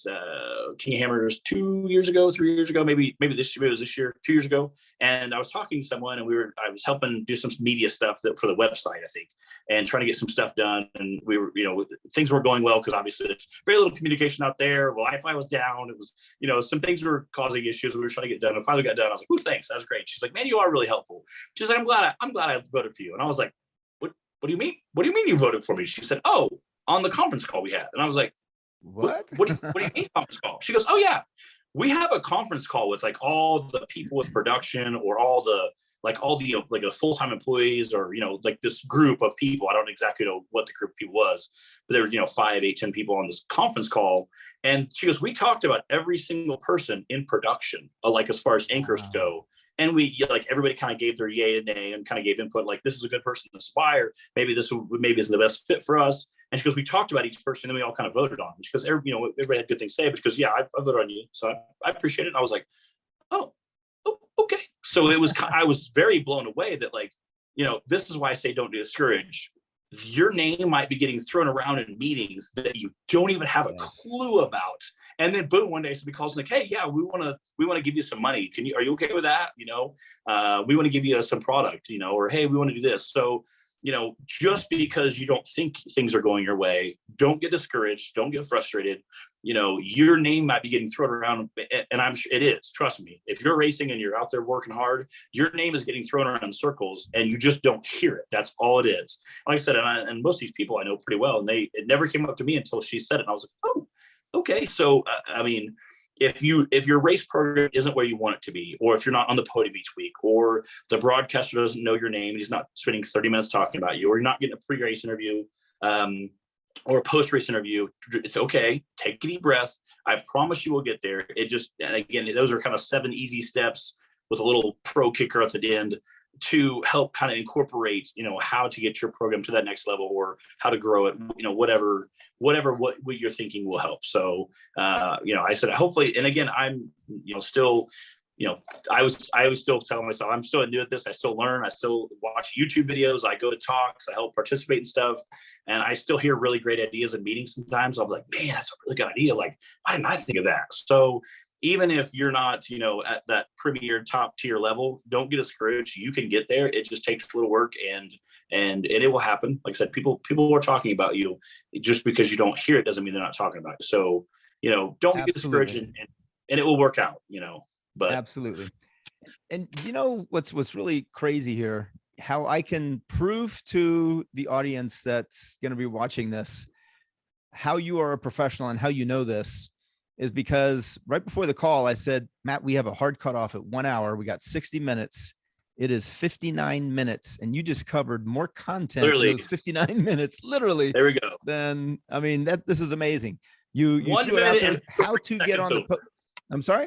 S2: King of Hammers 2 years ago, 3 years ago, maybe it was this year, 2 years ago. And I was talking to someone, and I was helping do some media stuff for the website, I think, and trying to get some stuff done. And we were, things weren't going well because obviously there's very little communication out there. Wi-Fi was down. It was, some things were causing issues. We were trying to get done. And finally got done. I was like, "Ooh, thanks. That was great." She's like, "Man, you are really helpful." She's like, I'm glad I voted for you." And I was like, What do you mean? What do you mean you voted for me?" She said, "Oh, on the conference call we had." And I was like, What do you mean conference call?" She goes, "Oh yeah, we have a conference call with like all the people with production or all the full-time employees or, like this group of people. I don't exactly know what the group of people was, but there were, 5, 8, 10 people on this conference call. And she goes, "We talked about every single person in production, like as far as anchors go. And we everybody kind of gave their yay and nay and kind of gave input, like, this is a good person to aspire. Maybe this isn't the best fit for us." And she goes, "We talked about each person and we all kind of voted on them." She goes, everybody had good things to say, but she goes, "Yeah, I voted on you. So I appreciate it." And I was like, oh, okay. So I was very blown away that this is why I say don't be discouraged. Your name might be getting thrown around in meetings that you don't even have a clue about. And then boom, one day somebody calls like, "Hey, yeah, we want to give you some money. Are you okay with that? We want to give you some product, or hey, we want to do this." So, just because you don't think things are going your way, don't get discouraged. Don't get frustrated. Your name might be getting thrown around, and I'm sure it is. Trust me. If you're racing and you're out there working hard, your name is getting thrown around in circles, and you just don't hear it. That's all it is. Like I said, and most of these people I know pretty well, and it never came up to me until she said it, and I was like, "Oh, okay." So, I mean, if your race program isn't where you want it to be, or if you're not on the podium each week, or the broadcaster doesn't know your name and he's not spending 30 minutes talking about you, or you're not getting a pre-race interview, or a post-race interview, it's okay. Take a deep breath. I promise you will get there. And again, those are kind of 7 easy steps with a little pro kicker at the end to help kind of incorporate, how to get your program to that next level or how to grow it, whatever what you're thinking will help. So, I said, hopefully, and again, I'm, still, I was still telling myself, I'm still new at this. I still learn. I still watch YouTube videos. I go to talks. I help participate in stuff. And I still hear really great ideas in meetings sometimes. I'm like, man, that's a really good idea. Like, why didn't I think of that? So even if you're not, at that premier top tier level, don't get discouraged. You can get there. It just takes a little work and it will happen. Like I said, people are talking about you. Just because you don't hear it doesn't mean they're not talking about you. So, don't get discouraged and it will work out, but
S1: absolutely. And what's really crazy here, how I can prove to the audience that's going to be watching this, how you are a professional and how you know this is because right before the call, I said, Matt, we have a hard cutoff at 1 hour. We got 60 minutes. It is 59 minutes. And you just covered more content in those 59 minutes, literally.
S2: There we go.
S1: Then, this is amazing. You threw it out there, how to get on the, I'm sorry?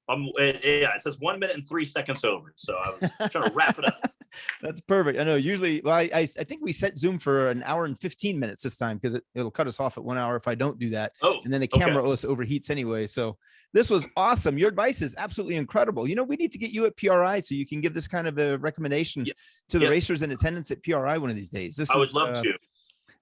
S2: It says 1 minute and 3 seconds over. So I was trying to wrap it up.
S1: That's perfect. I know usually, well, I think we set Zoom for an hour and 15 minutes this time because it'll cut us off at 1 hour if I don't do that.
S2: Oh,
S1: and then the camera always overheats anyway. So this was awesome. Your advice is absolutely incredible. We need to get you at PRI so you can give this kind of a recommendation to the racers in attendance at PRI one of these days. I would love to.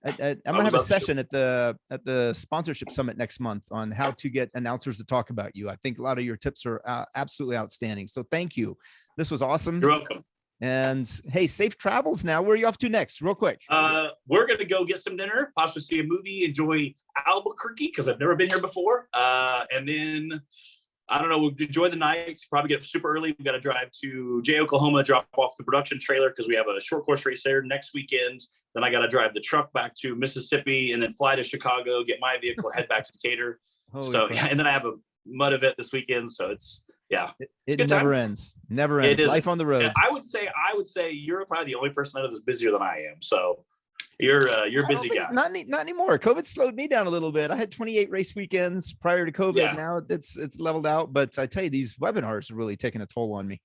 S1: I'm gonna have a session at the sponsorship summit next month on how to get announcers to talk about you. I think a lot of your tips are absolutely outstanding. So thank you. This was awesome.
S2: You're welcome.
S1: And hey, safe travels now. Where are you off to next? Real quick.
S2: We're going to go get some dinner, possibly see a movie, enjoy Albuquerque because I've never been here before. And then, I don't know, we'll enjoy the nights, probably get up super early. We got to drive to Jay, Oklahoma, drop off the production trailer because we have a short course race there next weekend. Then I got to drive the truck back to Mississippi and then fly to Chicago, get my vehicle, head back to Decatur. And then I have a mud event this weekend. So it's,
S1: it never ends. Never ends. Life on the road.
S2: I would say you're probably the only person I know that's busier than I am. So you're a busy guy.
S1: Not anymore. COVID slowed me down a little bit. I had 28 race weekends prior to COVID. Yeah. Now it's leveled out. But I tell you, these webinars are really taking a toll on me.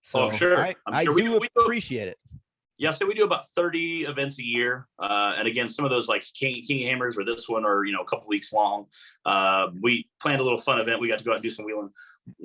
S1: So I do appreciate it.
S2: Yeah, so we do about 30 events a year. And again, some of those like King Hammers or this one are, a couple weeks long. We planned a little fun event. We got to go out and do some wheeling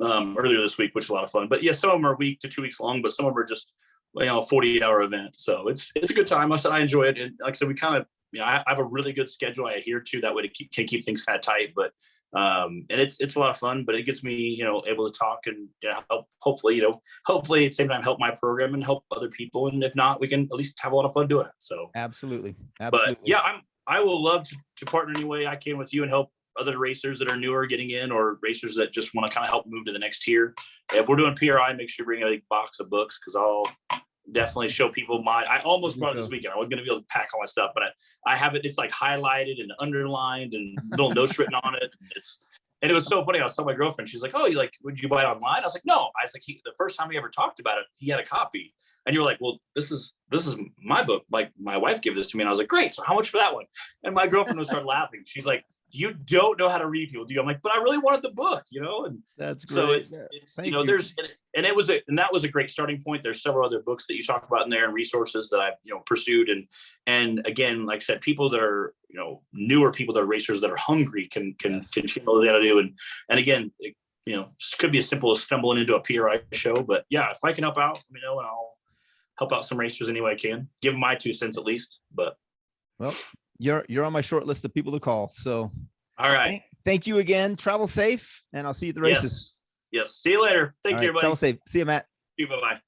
S2: earlier this week, which was a lot of fun. But yeah, some of them are a week to 2 weeks long, but some of them are just a 48-hour event. So it's a good time. I said I enjoy it. And like I said, we kind of, I have a really good schedule I adhere to that way to keep things kind of tight. But and it's a lot of fun, but it gets me, able to talk and help, hopefully at the same time help my program and help other people. And if not, we can at least have a lot of fun doing it. So
S1: absolutely.
S2: But yeah, I will love to partner any way I can with you and help other racers that are newer getting in or racers that just want to kind of help move to the next tier. If we're doing PRI, make sure you bring a big box of books because I'll definitely show people I almost brought it this weekend. I wasn't going to be able to pack all my stuff, but I have it. It's like highlighted and underlined and little notes written on it. And it was so funny. I was telling my girlfriend, she's like, "Oh, would you buy it online?" I was like, "No." I was like, the first time we ever talked about it, he had a copy. And you're like, "Well, this is my book. Like my wife gave this to me." And I was like, "Great. So how much for that one?" And my girlfriend would start laughing. She's like, "You don't know how to read people, do you?" I'm like, "But I really wanted the book, And
S1: that's great. So
S2: it's there's and that was a great starting point. There's several other books that you talk about in there and resources that I've pursued and again, like I said, people that are newer people that are racers that are hungry can continue what they got to do and again, it could be as simple as stumbling into a PRI show, but yeah, if I can help out, let me know and I'll help out some racers any way I can. Give them my 2 cents at least, but
S1: well. You're on my short list of people to call. So,
S2: all right.
S1: Thank you again. Travel safe, and I'll see you at the races.
S2: Yes. See you later. Thank you, everybody.
S1: Travel safe. See you, Matt.
S2: Bye-bye.